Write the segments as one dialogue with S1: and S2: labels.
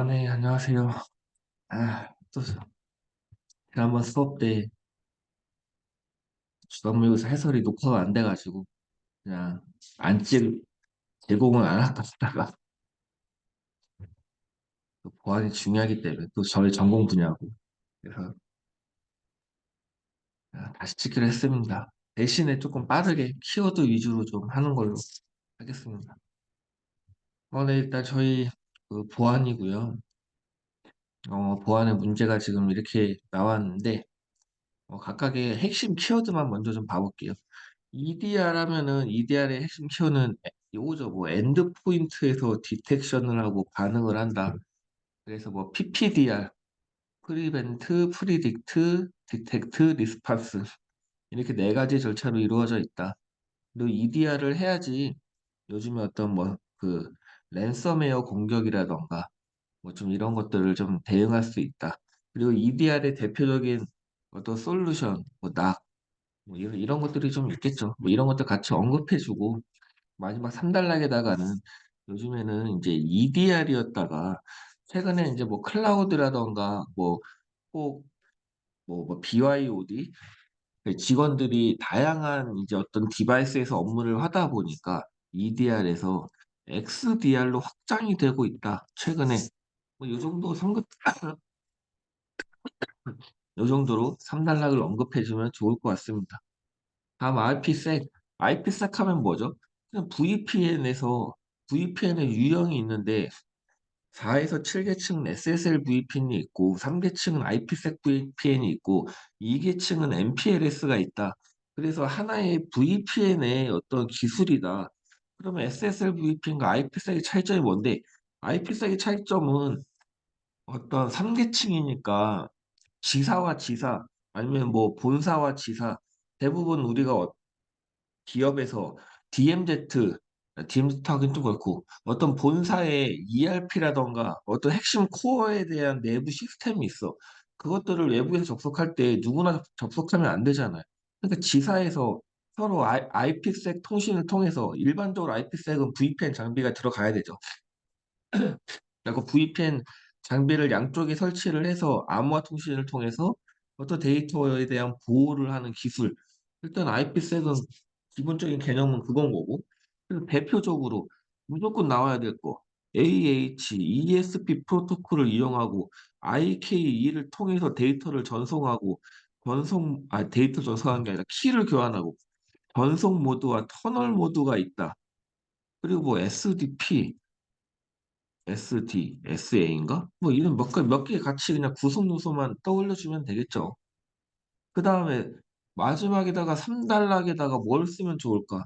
S1: 네, 안녕하세요. 또 지난번 수업 때 주간모의고사 해설이 녹화가 안 돼가지고 그냥 안 찍, 제공을 안 할까 하다가 또 보안이 중요하기 때문에 또 저희 전공 분야고 그래서 그냥 다시 찍기로 했습니다. 대신에 조금 빠르게 키워드 위주로 좀 하는 걸로 하겠습니다. 네, 일단 저희 그 보안이고요. 보안의 문제가 지금 이렇게 나왔는데 각각의 핵심 키워드만 먼저 좀 봐볼게요. EDR 하면은 EDR의 핵심 키워는 이거죠. 뭐 엔드 포인트에서 디텍션을 하고 반응을 한다. 그래서 뭐 PPDR, 프리벤트, 프리딕트, 디텍트, 리스판스 이렇게 네 가지 절차로 이루어져 있다. 그리고 EDR을 해야지 요즘에 어떤 뭐 그 랜섬웨어 공격이라던가 뭐 좀 이런 것들을 좀 대응할 수 있다. 그리고 EDR의 대표적인 어떤 솔루션, 뭐 낙, 뭐 이런 것들이 좀 있겠죠. 뭐 이런 것들 같이 언급해주고 마지막 3단락에다가는 요즘에는 이제 EDR이었다가 최근에 이제 뭐 클라우드라던가 뭐 꼭 뭐 BYOD 직원들이 다양한 이제 어떤 디바이스에서 업무를 하다 보니까 EDR에서 XDR로 확장이 되고 있다. 최근에 뭐 요 정도 성급 요 정도로 3단락을 언급해주면 좋을 것 같습니다. 다음 IPsec. IPsec 하면 뭐죠? 그냥 VPN의 유형이 있는데 4에서 7계층은 SSL VPN이 있고 3계층은 IPsec VPN이 있고 2계층은 MPLS가 있다. 그래서 하나의 VPN의 어떤 기술이다. 그러면 SSL VPN과 IPsec의 차이점이 뭔데? IPsec의 차이점은 어떤 3계층이니까 지사와 지사 아니면 뭐 본사와 지사 대부분 우리가 기업에서 DMZ 하긴 좀 그렇고 어떤 본사의 ERP라던가 어떤 핵심 코어에 대한 내부 시스템이 있어. 그것들을 외부에서 접속할 때 누구나 접속하면 안 되잖아요. 그러니까 지사에서 서로 IPsec 통신을 통해서 일반적으로 IPsec은 VPN 장비가 들어가야 되죠. 그리고 VPN 장비를 양쪽에 설치를 해서 암호화 통신을 통해서 어떤 데이터에 대한 보호를 하는 기술. 일단 IPsek은 기본적인 개념은 그건 거고. 그래서 대표적으로 무조건 나와야 될 거. AH, ESP 프로토콜을 이용하고 IKE를 통해서 데이터를 전송하고 데이터 전송하는 게 아니라 키를 교환하고 전송 모드와 터널 모드가 있다. 그리고 뭐 SDP, SD, SA인가? 뭐 이런 몇 개 같이 그냥 구성 요소만 떠올려주면 되겠죠. 그 다음에 마지막에다가 3단락에다가 뭘 쓰면 좋을까?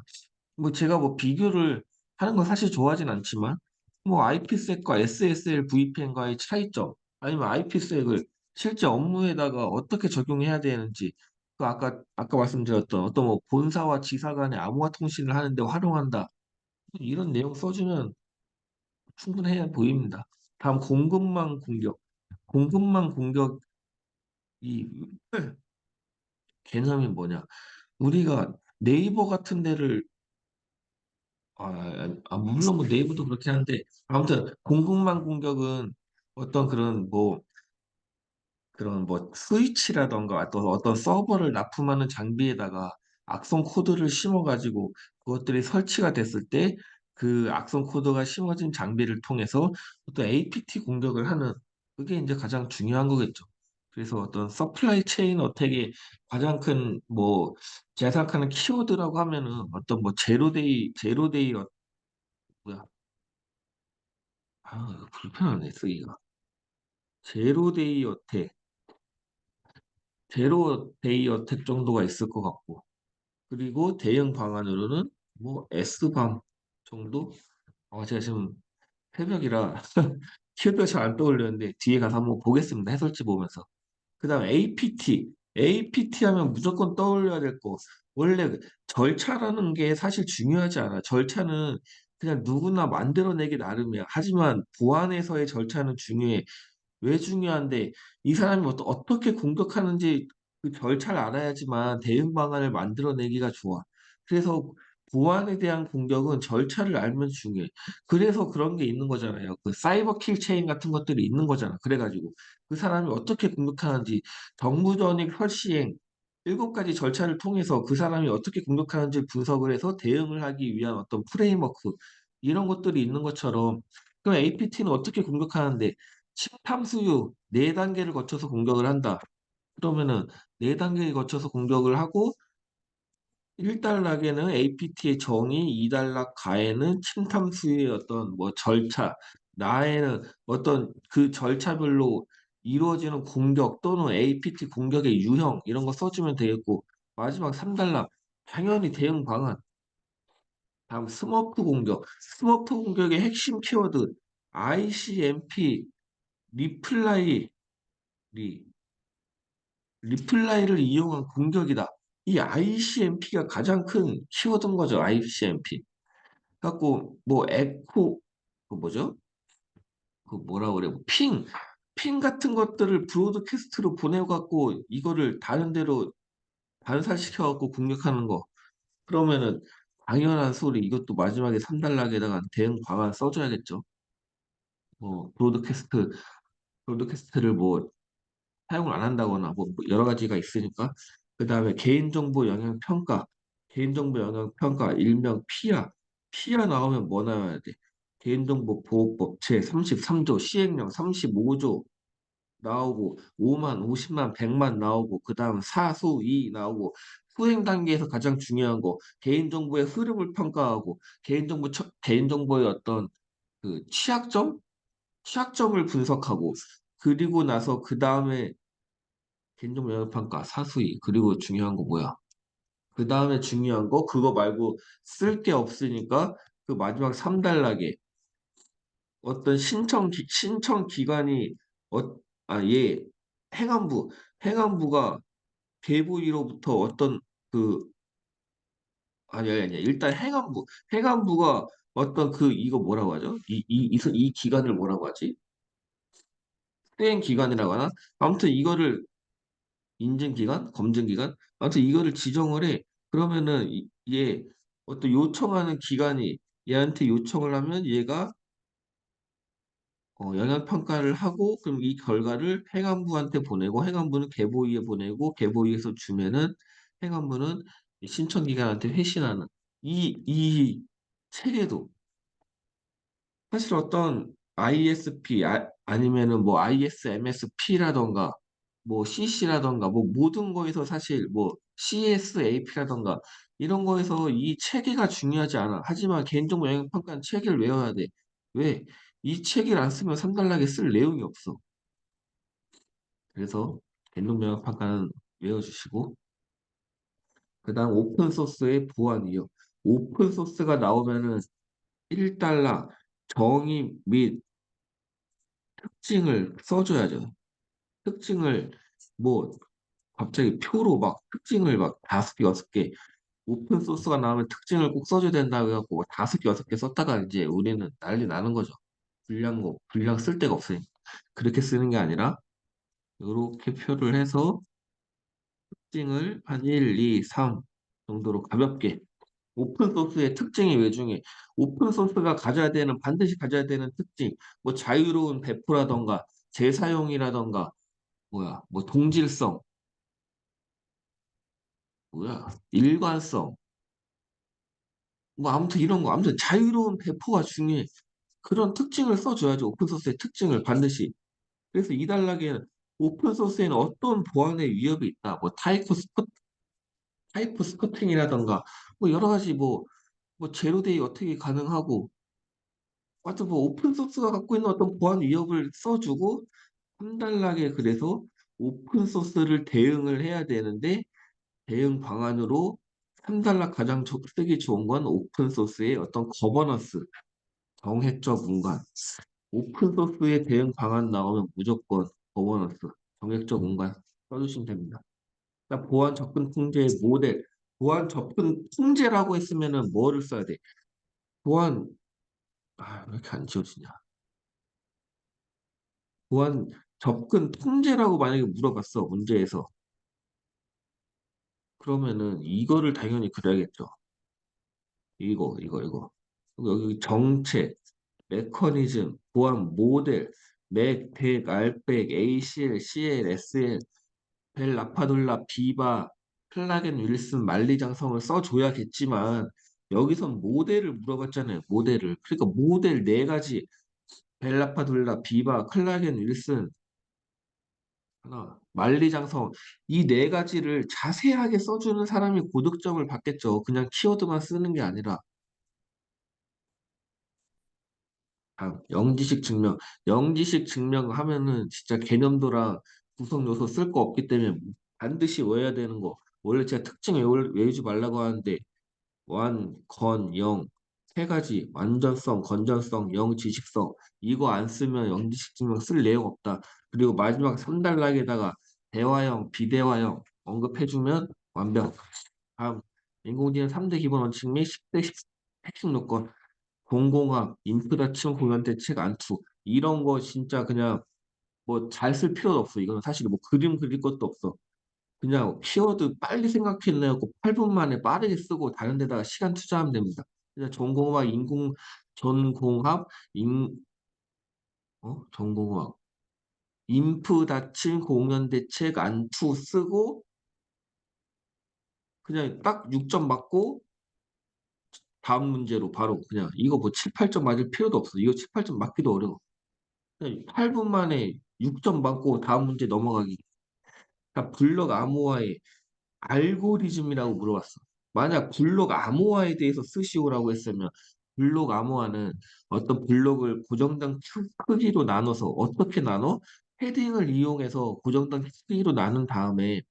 S1: 뭐 제가 뭐 비교를 하는 건 사실 좋아하진 않지만 뭐 IPsek과 SSL VPN과의 차이점 아니면 IPsek을 실제 업무에다가 어떻게 적용해야 되는지 그 아까 말씀드렸던 어떤 뭐 본사와 지사 간의 암호화 통신을 하는데 활용한다 이런 내용 써주면 충분해 보입니다. 다음 공급망 공격. 공급망 공격이 개념이 뭐냐? 우리가 네이버 같은 데를 물론 뭐 네이버도 그렇긴 한데 아무튼 공급망 공격은 어떤 그런 뭐 스위치라던가 또 어떤 서버를 납품하는 장비에다가 악성 코드를 심어가지고 그것들이 설치가 됐을 때 그 악성 코드가 심어진 장비를 통해서 어떤 APT 공격을 하는 그게 이제 가장 중요한 거겠죠. 그래서 어떤 서플라이 체인 어택의 가장 큰 뭐 제가 생각하는 키워드라고 하면은 어떤 뭐 제로데이 뭐야 이거 불편하네 쓰기가 제로데이 어택 제로데이 어택 정도가 있을 것 같고 그리고 대응 방안으로는 뭐 S방 정도? 제가 지금 새벽이라 키워드가 잘 안 떠올렸는데 뒤에 가서 한번 보겠습니다. 해설지 보면서. 그 다음 APT. APT 하면 무조건 떠올려야 될 거. 원래 절차라는 게 사실 중요하지 않아. 절차는 그냥 누구나 만들어내기 나름이야. 하지만 보안에서의 절차는 중요해. 왜 중요한데 이 사람이 어떻게 공격하는지 그 절차를 알아야지만 대응 방안을 만들어내기가 좋아. 그래서 보안에 대한 공격은 절차를 알면 중요해. 그래서 그런 게 있는 거잖아요. 그 사이버 킬 체인 같은 것들이 있는 거잖아. 그래가지고 그 사람이 어떻게 공격하는지 정부 전익 설시행 7가지 절차를 통해서 그 사람이 어떻게 공격하는지 분석을 해서 대응을 하기 위한 어떤 프레임워크 이런 것들이 있는 것처럼 그럼 APT는 어떻게 공격하는데 침탐 수요 4단계를 거쳐서 공격을 한다. 그러면은 4단계를 거쳐서 공격을 하고 1단락에는 APT의 정의, 2단락 가에는 침탐수의 어떤 뭐 절차, 나에는 어떤 그 절차별로 이루어지는 공격 또는 APT 공격의 유형 이런 거 써주면 되겠고 마지막 3단락 당연히 대응 방안. 다음 스머프 공격. 스머프 공격의 핵심 키워드 ICMP 리플라이 리 리플라이를 이용한 공격이다. 이 ICMP가 가장 큰 키워드인 거죠. ICMP. 갖고 뭐 에코 그 뭐죠? 그 뭐라 그래? 핑 같은 것들을 브로드캐스트로 보내 갖고 이거를 다른 데로 반사시켜 갖고 공격하는 거. 그러면은 당연한 소리 이것도 마지막에 3단락에다가 대응 방안 써줘야겠죠. 뭐 브로드캐스트를 뭐 사용을 안 한다거나 뭐 여러 가지가 있으니까 그다음에 개인정보 영향 평가 개인정보 영향 평가 일명 피아 나오면 뭐 나와야 돼 개인정보 보호법 제 33조 시행령 35조 나오고 5만 50만 100만 나오고 그다음 사수이 나오고 수행 단계에서 가장 중요한 거 개인정보의 흐름을 평가하고 개인정보의 어떤 그 취약점을 분석하고 그리고 나서 그 다음에 개인정보 영역평가, 사수위, 그리고 중요한 거 뭐야? 그 다음에 중요한 거, 그거 말고 쓸 게 없으니까 그 마지막 3단락에 어떤 신청 기관이, 얘, 행안부, 행안부가 개부위로부터 어떤 그, 아니야. 일단 행안부가 어떤 그, 이거 뭐라고 하죠? 이 기관을 뭐라고 하지? 수행 기관이라고 하나? 아무튼 이거를 인증기관, 검증기관, 아무튼 이거를 지정을 해. 그러면은 얘 어떤 요청하는 기관이 얘한테 요청을 하면 얘가 영향평가를 하고 그럼 이 결과를 행안부한테 보내고 행안부는 개보위에 보내고 개보위에서 주면은 행안부는 이 신청기관한테 회신하는 이 체계도 사실 어떤 ISP 아니면은 뭐 ISMSP라던가 뭐 CC라던가 뭐 모든 거에서 사실 뭐 CSAP라던가 이런 거에서 이 체계가 중요하지 않아. 하지만 개인정보 영향 평가는 체계를 외워야 돼. 왜? 이 체계를 안 쓰면 산달락에 쓸 내용이 없어. 그래서 개인정보 영향 평가는 외워주시고 그다음 오픈 소스의 보안이요. 오픈 소스가 나오면은 1달러 정의 및 특징을 써줘야죠. 특징을 뭐 갑자기 표로 막 특징을 막 5개, 6개 오픈 소스가 나오면 특징을 꼭 써줘야 된다고 해갖고 뭐 5개, 6개 썼다가 이제 우리는 난리 나는 거죠. 분량 쓸 데가 없으니까. 그렇게 쓰는 게 아니라 이렇게 표를 해서 특징을 한 1, 2, 3 정도로 가볍게 오픈 소스의 특징이 왜 중요해? 오픈 소스가 반드시 가져야 되는 특징, 뭐 자유로운 배포라던가 재사용이라던가 뭐 동질성, 일관성, 뭐 아무튼 이런 거, 아무튼 자유로운 배포가 중요해. 그런 특징을 써줘야죠. 오픈소스의 특징을 반드시. 그래서 이 단락에는 오픈소스에는 어떤 보안의 위협이 있다. 뭐 타이프 스커팅이라던가 뭐 여러 가지 뭐 제로데이 어떻게 가능하고 하여튼 뭐 오픈소스가 갖고 있는 어떤 보안 위협을 써주고 3단락에 그래서 오픈소스를 대응을 해야 되는데 대응 방안으로 3단락 가장 쓰기 좋은 건 오픈소스의 어떤 거버넌스, 정액적 운관. 오픈소스의 대응 방안 나오면 무조건 거버넌스, 정액적 운관 써주시면 됩니다. 그다음 보안 접근 통제의 모델, 보안 접근 통제라고 했으면은 뭐를 써야 돼? 보안, 왜 이렇게 안 지워지냐? 보안 접근 통제라고 만약에 물어봤어, 문제에서. 그러면은 이거를 당연히 그려야겠죠. 이거. 그리고 여기 정체, 메커니즘, 보안, 모델, 맥, 덱, 알백, ACL, CL, SL, 벨, 라파돌라, 비바, 클라겐, 윌슨, 만리장성을 써줘야겠지만 여기선 모델을 물어봤잖아요. 모델을. 그러니까 모델 네 가지 벨, 라파돌라, 비바, 클라겐, 윌슨 하나, 만리장성 이 네 가지를 자세하게 써주는 사람이 고득점을 받겠죠. 그냥 키워드만 쓰는 게 아니라. 다음, 영지식 증명. 영지식 증명하면은 진짜 개념도랑 구성 요소 쓸 거 없기 때문에 반드시 외워야 되는 거. 원래 제가 특징 외우지 말라고 하는데 완, 건, 영. 세 가지 완전성, 건전성, 영지식성 이거 안 쓰면 영지식 증명 쓸 내용 없다. 그리고 마지막 3단락에다가 대화형, 비대화형 언급해주면 완벽. 다음 인공지능 3대 기본 원칙 및 10대 핵심 요건 공공학, 인프라층 공연 대책 안투 이런 거 진짜 그냥 뭐 잘 쓸 필요도 없어. 이거는 사실 뭐 그림 그릴 것도 없어. 그냥 키워드 빨리 생각해내고 8분 만에 빠르게 쓰고 다른 데다가 시간 투자하면 됩니다. 그냥 전공학, 전공학, 전공학, 인프 다층 공연 대책 안투 쓰고 그냥 딱 6점 맞고 다음 문제로 바로 그냥 이거 뭐 7, 8점 맞을 필요도 없어. 이거 7, 8점 맞기도 어려워. 8분 만에 6점 받고 다음 문제 넘어가기. 그러니까 블럭 암호화의 알고리즘이라고 물어봤어. 만약 블록 암호화에 대해서 쓰시오라고 했으면 블록 암호화는 어떤 블록을 고정된 크기로 나눠서 어떻게 나눠? 패딩을 이용해서 고정된 크기로 나눈 다음에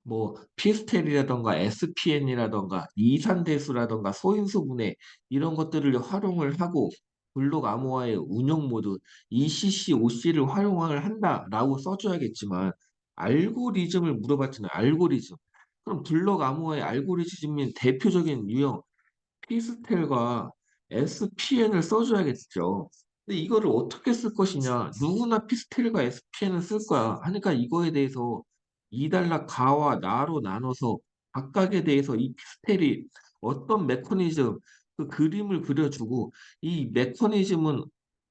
S1: 뭐 피스텔이라던가 SPN이라던가 이산대수라던가 소인수 분해 이런 것들을 활용을 하고 블록 암호화의 운영 모드 ECC, OC를 활용을 한다라고 써줘야겠지만 알고리즘을 물어봤잖아요. 알고리즘. 그럼 블록 암호화의 알고리즘인 대표적인 유형 피스텔과 SPN을 써줘야겠죠. 근데 이거를 어떻게 쓸 것이냐? 누구나 피스텔과 SPN을 쓸 거야. 하니까 이거에 대해서 2단락 가와 나로 나눠서 각각에 대해서 이 피스텔이 어떤 메커니즘, 그 그림을 그려주고 이 메커니즘은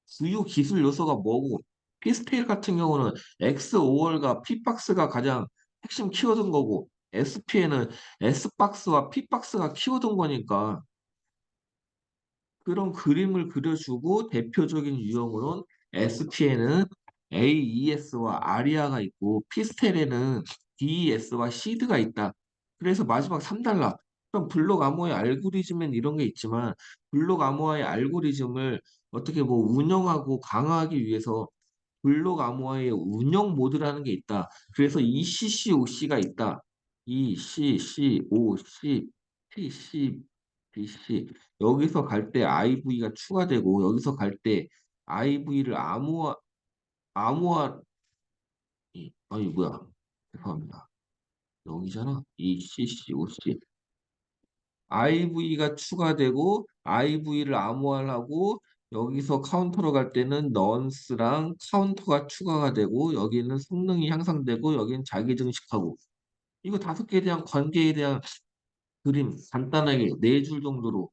S1: 주요 기술 요소가 뭐고 피스텔 같은 경우는 X5월과 P박스가 가장 핵심 키워드인 거고 SPN은 S박스와 P박스가 키워드인 거니까 그런 그림을 그려주고 대표적인 유형으로는 SP에는 AES와 아리아가 있고 피스텔에는 DES와 시드가 있다. 그래서 마지막 3단락. 그럼 블록 암호의 알고리즘엔 이런 게 있지만 블록 암호화의 알고리즘을 어떻게 뭐 운영하고 강화하기 위해서 블록 암호화의 운영 모드라는 게 있다. 그래서 ECCOC가 있다. ECCOC, TCBC 여기서 갈 때 IV가 추가되고 여기서 갈 때 IV를 암호화 아니 뭐야 죄송합니다. 여기잖아. ECCOC IV가 추가되고 IV를 암호화를 하고 여기서 카운터로 갈 때는 넌스랑 카운터가 추가가 되고 여기는 성능이 향상되고 여기는 자기 증식하고 이거 5개에 대한 관계에 대한 그림 간단하게 4줄 정도로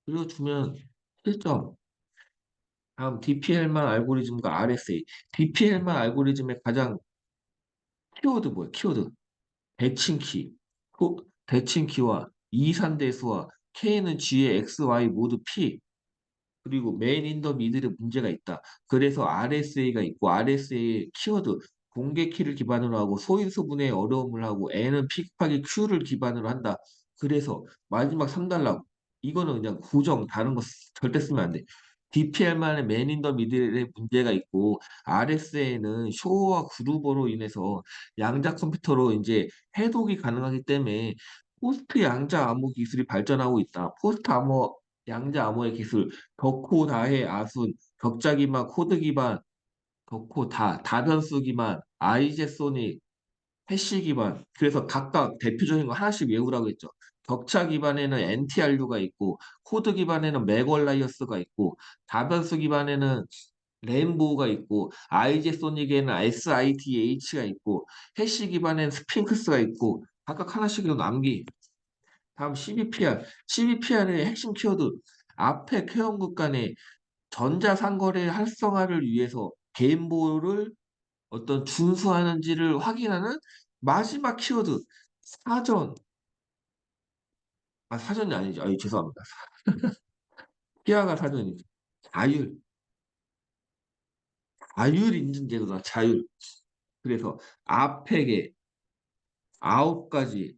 S1: 그려주면 실점. 다음 DPL만 알고리즘과 RSA. DPL만 알고리즘의 가장 키워드 뭐야? 키워드. 대칭키. 대칭키와 이산대수와 K는 G의 X, Y 모두 P. 그리고 맨 인 더 미들에 문제가 있다. 그래서 RSA가 있고 RSA 키워드 공개 키를 기반으로 하고 소인수 분해에 어려움을 하고 N은 P 곱하기 Q를 기반으로 한다. 그래서 마지막 3단락 이거는 그냥 고정 다른 거 절대 쓰면 안 돼. DPL만의 맨 인 더 미들에 문제가 있고 RSA는 쇼와 그루버로 인해서 양자 컴퓨터로 이제 해독이 가능하기 때문에 포스트 양자 암호 기술이 발전하고 있다. 포스트 암호 양자 암호의 기술 덕후 다해 아순 격자 기반 코드 기반 덕후 다변수 기반 아이제소닉 해시 기반 그래서 각각 대표적인 거 하나씩 외우라고 했죠. 격차 기반에는 NTRU가 있고 코드 기반에는 맥월라이어스가 있고 다변수 기반에는 레인보우가 있고 아이제소닉에는 SITH가 있고 해시 기반에는 스핑크스가 있고 각각 하나씩 남기 다음 CBPR. CBPR의 핵심 키워드 앞에 회원국 간의 전자상거래 활성화를 위해서 개인보호를 어떤 준수하는지를 확인하는 마지막 키워드 사전. 아, 사전이 아니죠. 아, 죄송합니다. 피아가 사전이죠. 자율. 자율 인증 제도다. 자율. 그래서 앞에게 9가지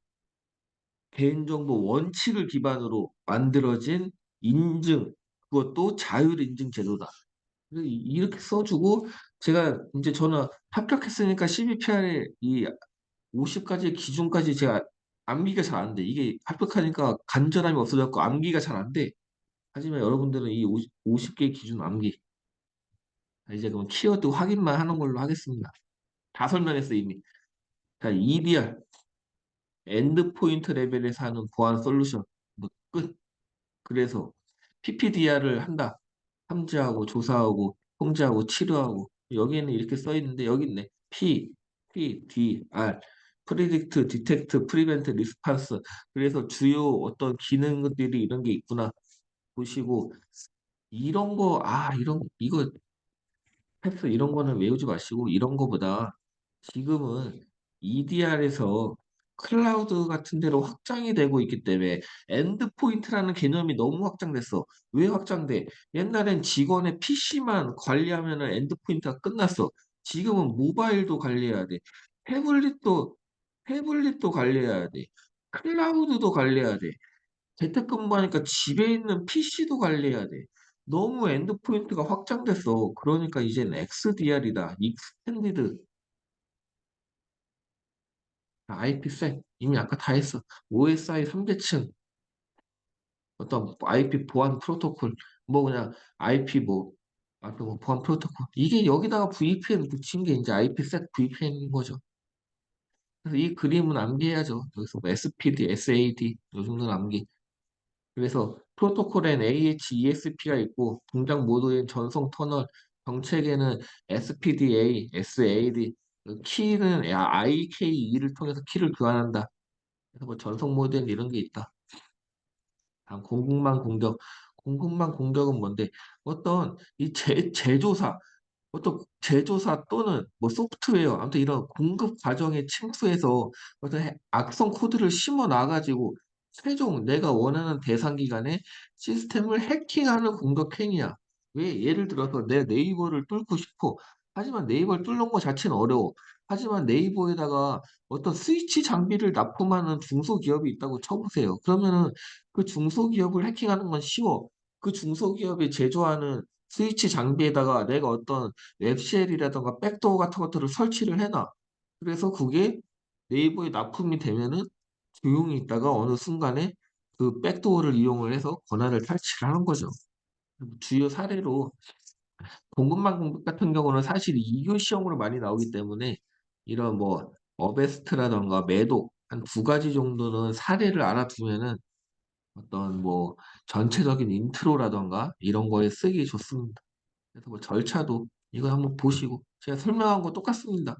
S1: 개인정보 원칙을 기반으로 만들어진 인증, 그것도 자율 인증 제도다. 이렇게 써주고 제가 이제 저는 합격했으니까 CBPR의 이 50가지 기준까지 제가 암기가 잘 안 돼. 이게 합격하니까 간절함이 없어졌고 암기가 잘 안 돼. 하지만 여러분들은 이 50개 기준 암기. 이제 그럼 키워드 확인만 하는 걸로 하겠습니다. 다 설명했어 이미. 자, EDR, 엔드포인트 레벨에서 하는 보안 솔루션. 뭐 끝. 그래서 PPDR을 한다. 탐지하고 조사하고 통제하고 치료하고 여기에는 이렇게 써 있는데 여기 있네. PDR 프리딕트, 디텍트, 프리벤트, 리스판스. 그래서 주요 어떤 기능들이 이런 게 있구나 보시고 이런 거 이런 이거 패스 이런 거는 외우지 마시고 이런 거보다 지금은 EDR에서 클라우드 같은 데로 확장이 되고 있기 때문에 엔드포인트라는 개념이 너무 확장됐어. 왜 확장돼? 옛날엔 직원의 PC만 관리하면은 엔드포인트가 끝났어. 지금은 모바일도 관리해야 돼. 태블릿도 태블릿도 관리해야 돼. 클라우드도 관리해야 돼. 재택근무하니까 집에 있는 PC도 관리해야 돼. 너무 엔드포인트가 확장됐어. 그러니까 이제는 XDR이다. 익스텐디드 IPsec 이미 아까 다 했어. OSI 3대층 어떤 IP 보안 프로토콜 뭐 그냥 IP 뭐 보안 프로토콜 이게 여기다가 VPN 붙인 게 이제 IPsec VPN인 거죠. 그래서 이 그림은 암기해야죠. 여기서 뭐 SPD, SAD 요 정도는 암기. 그래서 프로토콜엔 AH, ESP가 있고 동작 모드엔 전송 터널, 정책에는 SPDA, SAD, 키는 IKE를 통해서 키를 교환한다. 그래서 뭐 전송 모드엔 이런 게 있다. 다음 공급망 공격. 공급망 공격은 뭔데? 어떤 이 제조사, 어떤 제조사 또는 뭐 소프트웨어, 아무튼 이런 공급 과정에 침투해서 어떤 악성 코드를 심어 놔가지고 최종 내가 원하는 대상 기간에 시스템을 해킹하는 공격 행위야. 왜? 예를 들어서 내 네이버를 뚫고 싶어. 하지만 네이버를 뚫는 것 자체는 어려워. 하지만 네이버에다가 어떤 스위치 장비를 납품하는 중소기업이 있다고 쳐보세요. 그러면은 그 중소기업을 해킹하는 건 쉬워. 그 중소기업이 제조하는 스위치 장비에다가 내가 어떤 웹쉘이라던가 백도어 같은 것들을 설치를 해놔. 그래서 그게 네이버에 납품이 되면은 조용히 있다가 어느 순간에 그 백도어를 이용을 해서 권한을 탈취를 하는 거죠. 주요 사례로 공급망 공급 같은 경우는 사실 2교 시험으로 많이 나오기 때문에 이런 뭐 어베스트라던가 매독 한 2가지 정도는 사례를 알아두면은 어떤 뭐 전체적인 인트로라던가 이런 거에 쓰기 좋습니다. 그래서 뭐 절차도 이거 한번 보시고 제가 설명한 거 똑같습니다.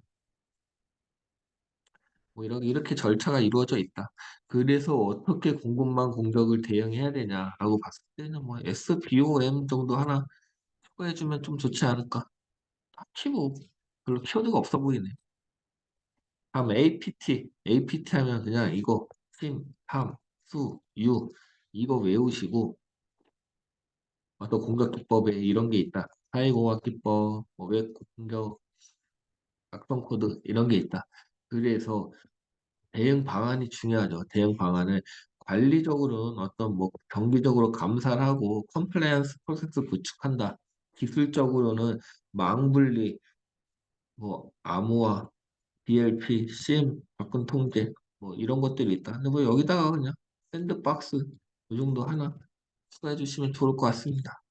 S1: 뭐 이렇게 절차가 이루어져 있다. 그래서 어떻게 공급망 공격을 대응해야 되냐라고 봤을 때는 뭐 SBOM 정도 하나 추가해주면 좀 좋지 않을까. 딱히 뭐 별로 키워드가 없어 보이네. 다음 APT, APT 하면 그냥 이거 심, 함, 수, 유 이거 외우시고 어떤 공격 기법에 이런 게 있다. 사회공학 기법, 뭐 웹 공격, 악성 코드 이런 게 있다. 그래서 대응 방안이 중요하죠. 대응 방안을 관리적으로는 어떤 뭐 정기적으로 감사를 하고 컴플라이언스 프로세스 구축한다. 기술적으로는 망분리, 뭐 암호화, DLP, CM, 접근 통제 뭐 이런 것들이 있다. 근데 뭐 여기다가 그냥 샌드박스 이 정도 하나 추가해 주시면 좋을 것 같습니다.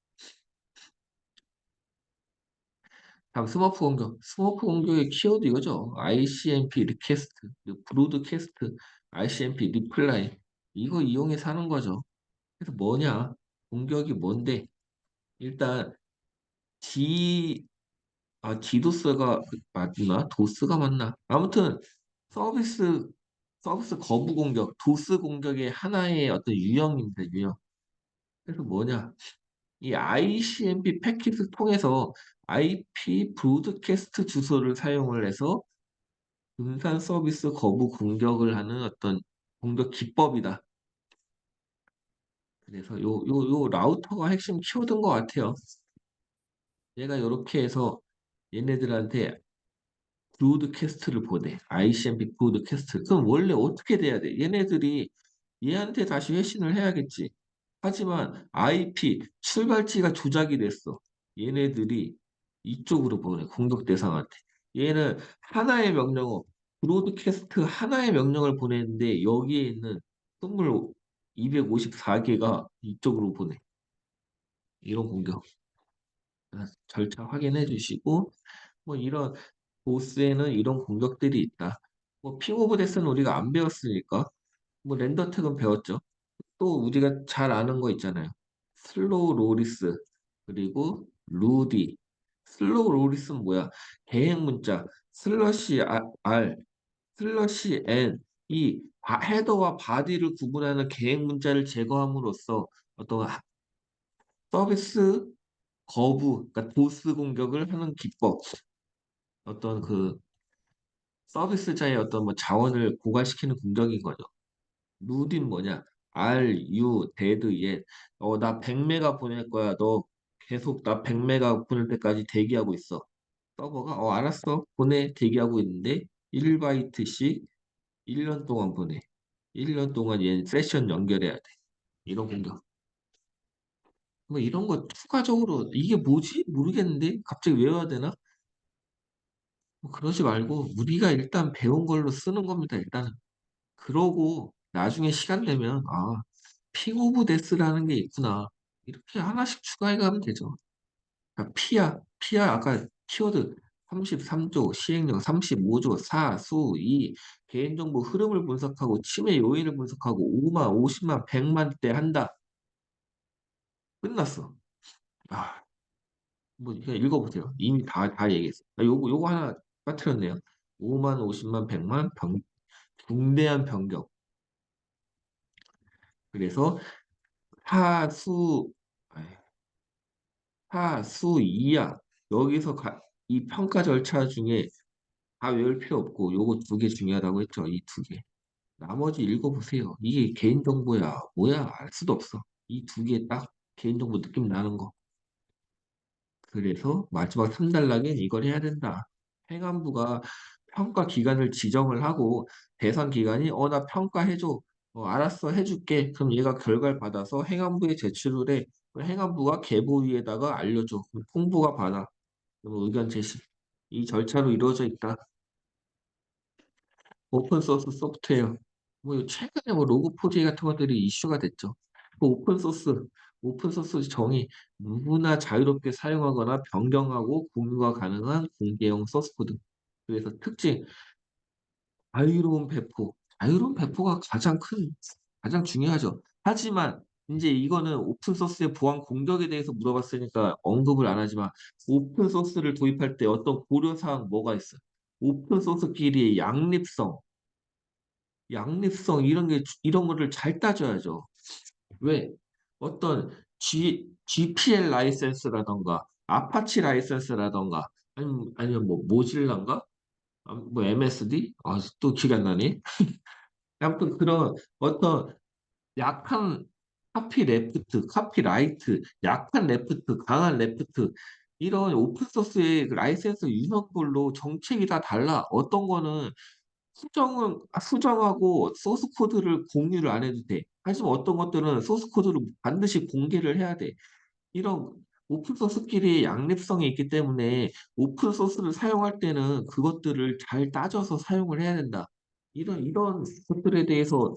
S1: 다음 스머프 공격. 스머프 공격의 키워드 이거죠. ICMP 리퀘스트, 브로드캐스트, ICMP 리플라이. 이거 이용해서 하는 거죠. 그래서 뭐냐? 공격이 뭔데? 일단 D 디도스가 맞나? 도스가 맞나? 아무튼 서비스 서비스 거부 공격, 도스 공격의 하나의 어떤 유형입니다, 유형. 그래서 뭐냐? 이 ICMP 패킷을 통해서 IP 브로드캐스트 주소를 사용을 해서 분산 서비스 거부 공격을 하는 어떤 공격 기법이다. 그래서 요 라우터가 핵심 키워드인 것 같아요. 얘가 이렇게 해서 얘네들한테 브로드캐스트를 보내. ICMP 브로드캐스트. 그럼 원래 어떻게 돼야 돼? 얘네들이 얘한테 다시 회신을 해야겠지. 하지만 IP 출발지가 조작이 됐어. 얘네들이 이쪽으로 보내. 공격 대상한테. 얘는 하나의 명령어, 브로드캐스트 하나의 명령을 보내는데 여기에 있는 254개가 이쪽으로 보내. 이런 공격. 절차 확인해 주시고 뭐 이런 보스에는 이런 공격들이 있다. 뭐 핑 오브 데스는 우리가 안 배웠으니까 뭐 렌더택은 배웠죠. 또 우리가 잘 아는 거 있잖아요. 슬로우 로리스 그리고 루디. 슬로우 로리스는 뭐야? 계획 문자 슬러시 R 슬러시 N 이 헤더와 바디를 구분하는 계획 문자를 제거함으로써 어떤 서비스 거부, 그러니까 도스 공격을 하는 기법, 어떤 그 서비스자의 어떤 뭐 자원을 고갈시키는 공격인 거죠. 루딘 뭐냐? R, U, dead, yet. 나 100메가 보낼 거야. 너 계속 나 100메가 보낼 때까지 대기하고 있어. 서버가 알았어. 보내. 대기하고 있는데 1바이트씩 1년 동안 보내. 1년 동안 얘 세션 연결해야 돼. 이런 공격. 뭐 이런 거 추가적으로 이게 뭐지? 모르겠는데 갑자기 외워야 되나? 뭐 그러지 말고 우리가 일단 배운 걸로 쓰는 겁니다. 일단은. 그러고 나중에 시간 되면 핑 오브 데스라는 게 있구나. 이렇게 하나씩 추가해 가면 되죠. 그러니까 피아 아까 키워드 33조, 시행령 35조, 4, 수, 2, 개인정보 흐름을 분석하고 침해 요인을 분석하고 5만, 50만, 100만 대 한다. 끝났어. 아, 뭐 그냥 읽어보세요. 이미 다 얘기했어. 요거 하나 빠뜨렸네요. 5만, 50만, 100만, 중대한 변경. 그래서 하수, 아이, 하수 이하 여기서 이 평가 절차 중에 다 외울 필요 없고 요거 두 개 중요하다고 했죠. 이 두 개. 나머지 읽어보세요. 이게 개인정보야. 뭐야? 알 수도 없어. 이 두 개 딱 개인정보 느낌 나는 거. 그래서 마지막 3단락엔 이걸 해야 된다. 행안부가 평가 기간을 지정을 하고 대상 기관이 나 평가해줘. 알았어 해줄게. 그럼 얘가 결과를 받아서 행안부에 제출을 해. 그럼 행안부가 계보위에다가 알려줘. 그럼 홍보가 받아. 그럼 의견 제시. 이 절차로 이루어져 있다. 오픈소스 소프트웨어. 뭐 최근에 뭐 로그4j 같은 것들이 이슈가 됐죠. 그 오픈소스 정의 누구나 자유롭게 사용하거나 변경하고 공유가 가능한 공개형 소스코드. 그래서 특징 자유로운 배포. 자유로운 배포가 가장 중요하죠. 하지만 이제 이거는 오픈소스의 보안 공격에 대해서 물어봤으니까 언급을 안 하지만 오픈소스를 도입할 때 어떤 고려사항 뭐가 있어? 오픈소스끼리의 양립성 이런 거를 잘 따져야죠. 왜? 어떤 GPL 라이센스라던가 아파치 라이센스라던가 아니면 뭐 모질란가? 뭐 MSD? 또 기억 안 나네. 아무튼 그런 어떤 약한 카피 레프트, 카피 라이트, 약한 레프트, 강한 레프트 이런 오픈소스의 그 라이센스 유형별로 정책이 다 달라. 어떤 거는 수정하고 소스 코드를 공유를 안 해도 돼. 하지만 어떤 것들은 소스 코드를 반드시 공개를 해야 돼. 이런 오픈 소스끼리 양립성이 있기 때문에 오픈 소스를 사용할 때는 그것들을 잘 따져서 사용을 해야 된다. 이런 것들에 대해서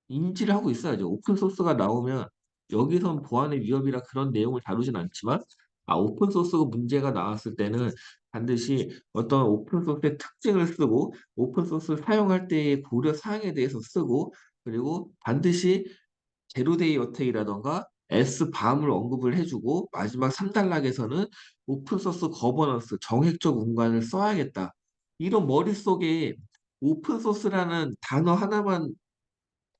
S1: 인지를 하고 있어야죠. 오픈 소스가 나오면 여기선 보안의 위협이라 그런 내용을 다루진 않지만 오픈 소스가 문제가 나왔을 때는 반드시 어떤 오픈 소스의 특징을 쓰고 오픈 소스를 사용할 때의 고려 사항에 대해서 쓰고 그리고 반드시 제로데이 어택이라던가 S밤을 언급을 해주고 마지막 3단락에서는 오픈소스 거버넌스 정액적 운관을 써야겠다. 이런 머릿속에 오픈 소스라는 단어 하나만,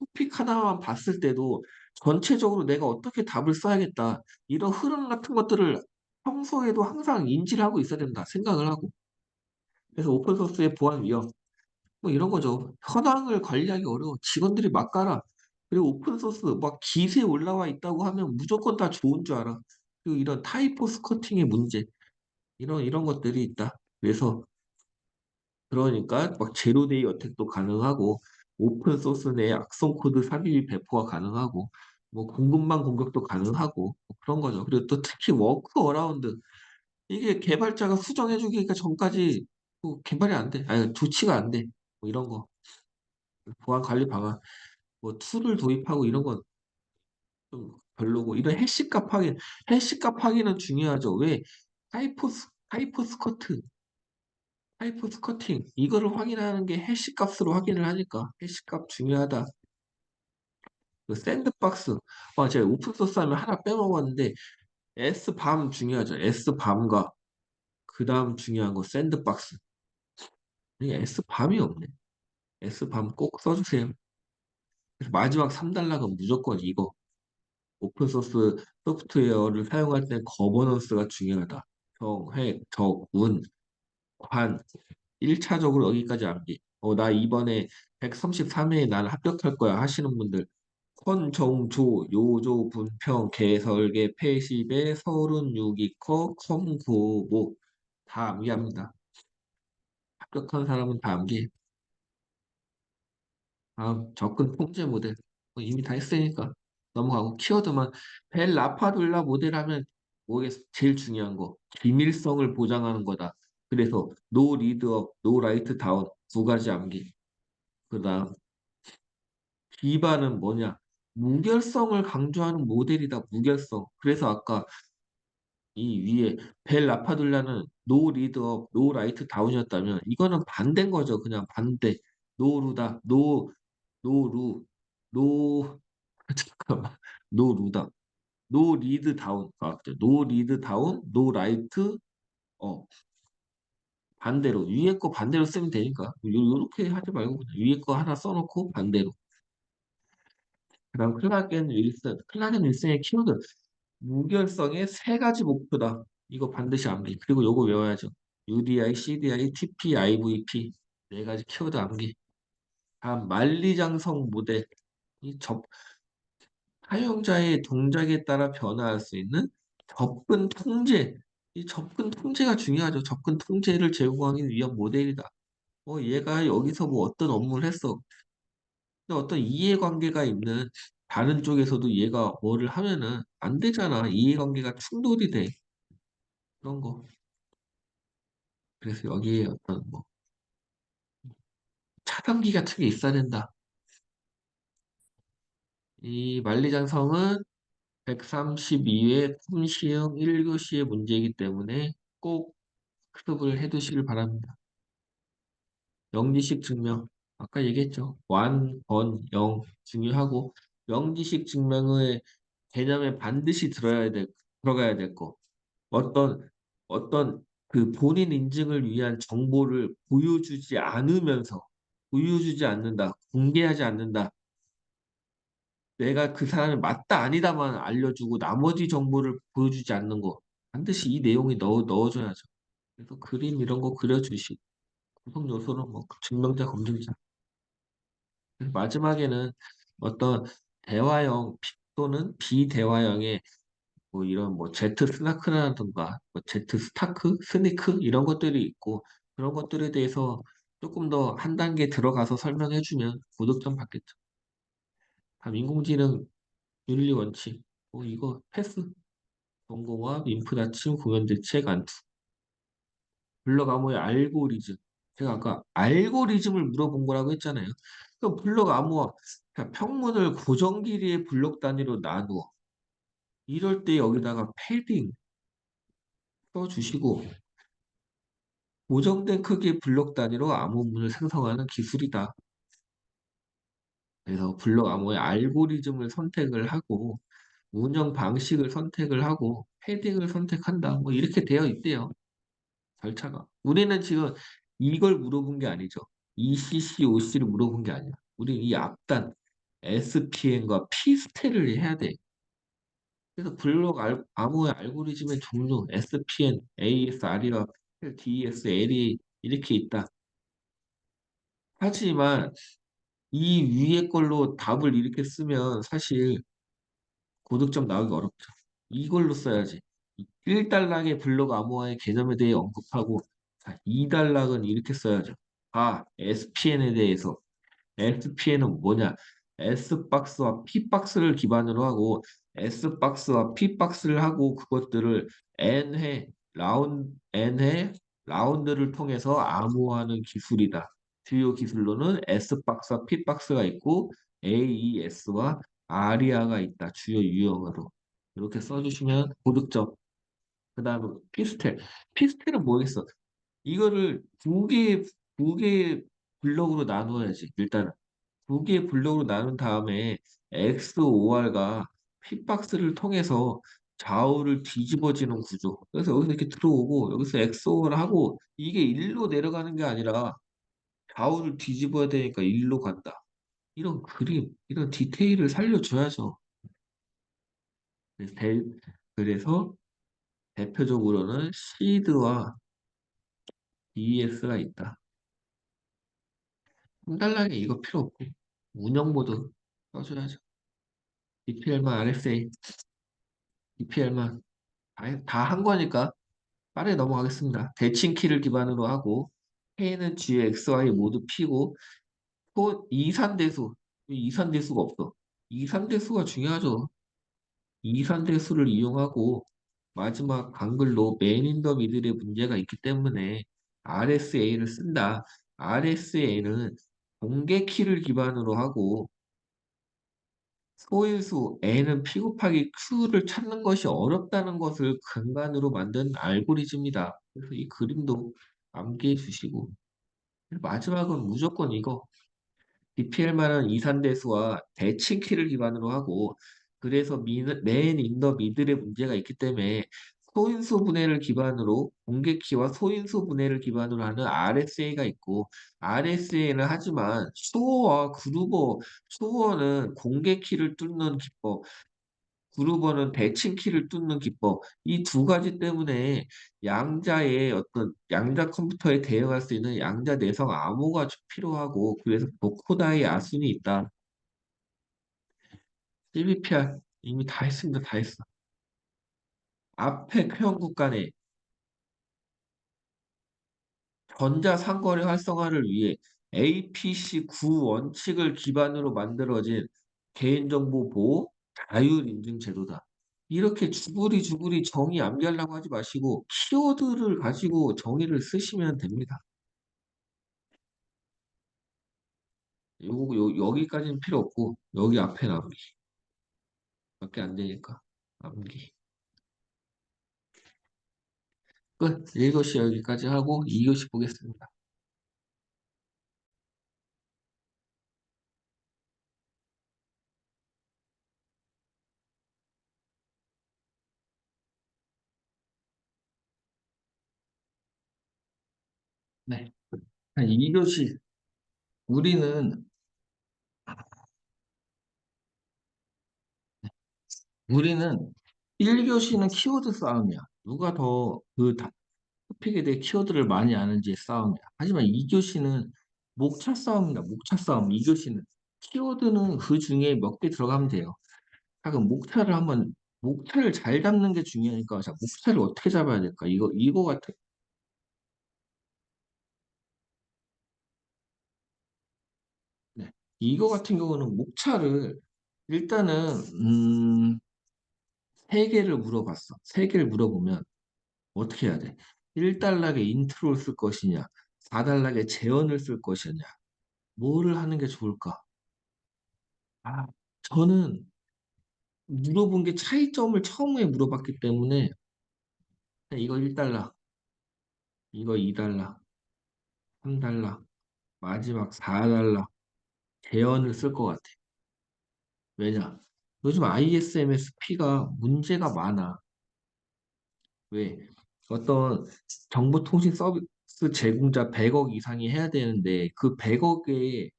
S1: 토픽 하나만 봤을 때도 전체적으로 내가 어떻게 답을 써야겠다. 이런 흐름 같은 것들을 평소에도 항상 인지를 하고 있어야 된다. 생각을 하고. 그래서 오픈 소스의 보안 위험. 뭐 이런 거죠. 현황을 관리하기 어려워. 직원들이 막 깔아. 그리고 오픈 소스 막 기세에 올라와 있다고 하면 무조건 다 좋은 줄 알아. 그리고 이런 타이포 스커팅의 문제. 이런 것들이 있다. 그래서 그러니까 막 제로데이 어택도 가능하고 오픈 소스 내 악성 코드 삽입 배포가 가능하고 뭐 공급망 공격도 가능하고 뭐 그런 거죠. 그리고 또 특히 워크 어라운드 이게 개발자가 수정해주기가 전까지 뭐 개발이 안 돼. 아니 조치가 안 돼. 뭐 이런 거 보안 관리 방안 뭐 툴을 도입하고 이런 건 좀 별로고 이런 해시값 확인은 중요하죠. 왜 타이포 스커트 타이프 스커팅 이거를 확인하는 게 해시 값으로 확인을 하니까 해시 값 중요하다. 그 샌드박스 제가 오픈 소스 하면 하나 빼먹었는데 S밤 중요하죠. S밤과 그 다음 중요한 거 샌드박스. 이게 S밤이 없네. S밤 꼭 써주세요. 그래서 마지막 3단락은 무조건 이거. 오픈 소스 소프트웨어를 사용할 때 거버넌스가 중요하다. 정획, 적, 운, 관 1차적으로 여기까지 암기. 나 이번에 133회에 난 합격할 거야 하시는 분들 선, 정, 조, 요조, 분평, 개설계, 폐시배, 서른, 유기커, 컴, 고, 목 다 암기합니다. 합격한 사람은 다 암기. 다음 접근 통제 모델 이미 다 했으니까 넘어가고 키워드만 벨 라파둘라 모델 하면 뭐게 제일 중요한 거 비밀성을 보장하는 거다. 그래서 노 리드업, 노 라이트 다운 두 가지 암기. 그다음 디바는 뭐냐? 무결성을 강조하는 모델이다. 무결성. 그래서 아까 이 위에 벨 라파둘라는 노 리드업, 노 라이트 다운이었다면 이거는 반대인 거죠. 그냥 반대. 노 루다, 노 루, 노 잠깐만, 노 루다, 노 리드 다운. 노 리드 다운, 노 라이트 어 반대로 위에 거 반대로 쓰면 되니까 요렇게 하지 말고 그냥 위에 거 하나 써놓고 반대로. 그다음 클라겐 윌슨의 키워드 무결성의 세 가지 목표다. 이거 반드시 암기. 그리고 요거 외워야죠. UDI, CDI, TP, IVP 네 가지 키워드 암기. 다음 만리장성 모델 이 사용자의 동작에 따라 변화할 수 있는 접근 통제. 이 접근 통제가 중요하죠. 접근 통제를 제공하기 위한 모델이다. 얘가 여기서 뭐 어떤 업무를 했어. 근데 어떤 이해관계가 있는 다른 쪽에서도 얘가 뭐를 하면은 안 되잖아. 이해관계가 충돌이 돼. 그런 거. 그래서 여기에 어떤 뭐 차단기 같은 게 있어야 된다. 이 만리장성은 132회 콤시형 1교시의 문제이기 때문에 꼭 학습을 해두시길 바랍니다. 영지식 증명. 아까 얘기했죠. 완, 번, 영 중요하고 영지식 증명의 개념에 반드시 들어가야 될 거. 어떤 어떤 그 본인 인증을 위한 정보를 보여주지 않는다, 공개하지 않는다. 내가 그 사람이 맞다 아니다만 알려주고 나머지 정보를 보여주지 않는 거 반드시 이 내용이 넣어줘야죠. 그래서 그림 이런 거 그려주시고 구성 요소는 뭐 증명자, 검증자. 그래서 마지막에는 어떤 대화형 또는 비대화형의 뭐 이런 뭐 제트 스나크라든가 뭐 제트 스타크, 스니크 이런 것들이 있고 그런 것들에 대해서 조금 더 한 단계 들어가서 설명해주면 고득점 받겠죠. 다음 인공지능 윤리 원칙. 이거 패스. 전공화, 인프 닫힘, 공연 대책, 안투. 블럭 암호의 알고리즘. 제가 아까 알고리즘을 물어본 거라고 했잖아요. 그럼 블럭 암호와 그냥 평문을 고정 길이의 블럭 단위로 나누어. 이럴 때 여기다가 패딩 써주시고 고정된 크기의 블록 단위로 암호문을 생성하는 기술이다. 그래서 블록 암호의 알고리즘을 선택을 하고 운영 방식을 선택을 하고 패딩을 선택한다. 뭐 이렇게 되어 있대요. 절차가. 우리는 지금 이걸 물어본 게 아니죠. ECC, OC를 물어본 게 아니야. 우리 이 앞단 SPN과 P스텔을 해야 돼. 그래서 암호의 알고리즘의 종류 SPN, ASR이와 DES, LE 이렇게 있다. 하지만 이 위에 걸로 답을 이렇게 쓰면 사실 고득점 나오기 어렵죠. 이걸로 써야지. 1단락의 블록 암호화의 개념에 대해 언급하고, 자, 2단락은 이렇게 써야죠. SPN에 대해서. SPN은 뭐냐? S박스와 P박스를 기반으로 하고, S박스와 P박스를 하고, 그것들을 N회 라운드를 통해서 암호화하는 기술이다. 주요 기술로는 S박스와 P박스가 있고, AES와 아리아가 있다. 주요 유형으로. 이렇게 써주시면 고득점. 그 다음에 피스텔. 피스텔은 뭐겠어? 이거를 두 개의 블럭으로 나누어야지. 일단은. 두 개의 블럭으로 나눈 다음에 XOR과 핏박스를 통해서 좌우를 뒤집어지는 구조. 그래서 여기서 이렇게 들어오고 여기서 XOR 하고 이게 일로 내려가는 게 아니라 좌우를 뒤집어야 되니까 일로 간다. 이런 그림, 이런 디테일을 살려줘야죠. 그래서, 그래서 대표적으로는 시드와 DES가 있다. 한달락에 이거 필요 없고 운영 모드 써줘야죠. DPL만 RSA, DPL만 다 한 거니까 빠르게 넘어가겠습니다. 대칭 키를 기반으로 하고 K는 G, X, Y 모두 P고 또 이산대수, 이산대수가 없어. 이산대수가 중요하죠. 이산대수를 이용하고 마지막 한글로 맨 인 더 미들의 문제가 있기 때문에 RSA를 쓴다. RSA는 공개 키를 기반으로 하고 소인수 n은 p 곱하기 q를 찾는 것이 어렵다는 것을 근간으로 만든 알고리즘이다. 그래서 이 그림도 암기해 주시고 마지막은 무조건 이거 DPL만한 이산대수와 대칭키를 기반으로 하고 그래서 맨 인더 미들의 문제가 있기 때문에 소인수 분해를 기반으로 공개키와 소인수 분해를 기반으로 하는 RSA가 있고 RSA는 하지만 수어와 그루버 수어는 공개키를 뚫는 기법 그루버는 대칭키를 뚫는 기법 이 두 가지 때문에 양자의 어떤 양자 컴퓨터에 대응할 수 있는 양자 내성 암호가 필요하고 그래서 보코다의 아순이 있다. CBPR 이미 다 했습니다. 다 했어. 앞에 회원국 간의 전자상거래 활성화를 위해 APC 9 원칙을 기반으로 만들어진 개인정보 보호 자율인증 제도다. 이렇게 주구리 정의 암기하려고 하지 마시고 키워드를 가지고 정의를 쓰시면 됩니다. 여기까지는 필요 없고 여기 앞에 암기 밖에 안 되니까 암기 끝. 1교시 여기까지 하고 2교시 보겠습니다. 네. 2교시 우리는 우리는 1교시는 키워드 싸움이야. 누가 더 그 토픽에 대해 키워드를 많이 아는지의 싸움이야. 하지만 2교시는 목차 싸움이다. 목차 싸움. 2교시는 키워드는 그 중에 몇 개 들어가면 돼요. 자, 그럼 목차를 잘 잡는 게 중요하니까 자, 목차를 어떻게 잡아야 될까? 이거 같아. 네. 이거 같은 경우는 목차를 일단은 세 개를 물어봤어. 세 개를 물어보면 어떻게 해야 돼? 1단락에 인트로를 쓸 것이냐, 4단락에 재원을 쓸 것이냐, 뭐를 하는 게 좋을까? 아, 저는 물어본 게 차이점을 처음에 물어봤기 때문에 이거 1달러, 이거 2달러, 3달러, 마지막 4달러 재원을 쓸 것 같아. 왜냐? 요즘 ISMSP가 문제가 많아. 왜? 어떤 정보통신 제공자 100억 이상이 해야 되는데 그 100억에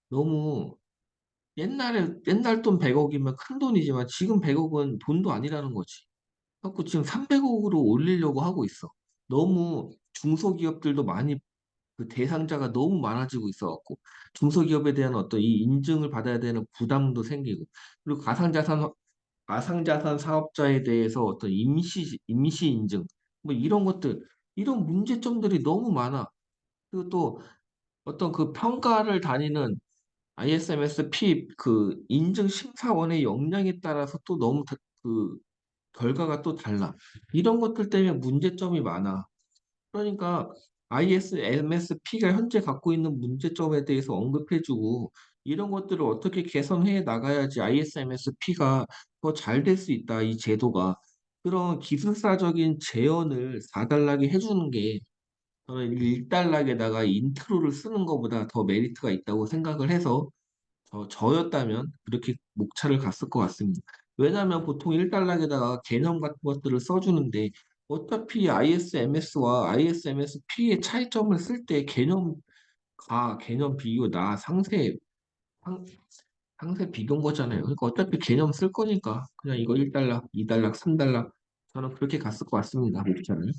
S1: 너무 옛날 돈 100억이면 큰 돈이지만 지금 100억은 돈도 아니라는 거지. 그래갖고 지금 300억으로 올리려고 하고 있어. 너무 중소기업들도 많이 그 대상자가 너무 많아지고 있어갖고 중소기업에 대한 어떤 이 인증을 받아야 되는 부담도 생기고 그리고 가상자산 사업자에 대해서 어떤 임시 인증 뭐 이런 것들 이런 문제점들이 너무 많아. 그리고 또 어떤 그 평가를 다니는 ISMS-P 그 인증 심사원의 역량에 따라서 또 너무 그 결과가 또 달라. 이런 것들 때문에 문제점이 많아. 그러니까 ISMS-P가 현재 갖고 있는 문제점에 대해서 언급해주고 이런 것들을 어떻게 개선해 나가야지 ISMS-P가 더 잘 될 수 있다. 이 제도가 그런 기술사적인 제언을 4달락에 해주는 게 저는 1달락에다가 인트로를 쓰는 것보다 더 메리트가 있다고 생각을 해서 저였다면 그렇게 목차를 갔을 것 같습니다. 왜냐하면 보통 1달락에다가 개념 같은 것들을 써주는데 어차피 ISMS와 ISMS-P의 차이점을 쓸 때 개념 비교, 상, 상세 비교인 거잖아요. 그러니까 어차피 개념 쓸 거니까 그냥 이거 1달락, 2달락, 3달락 저는 그렇게 갔을 것 같습니다. 목차는.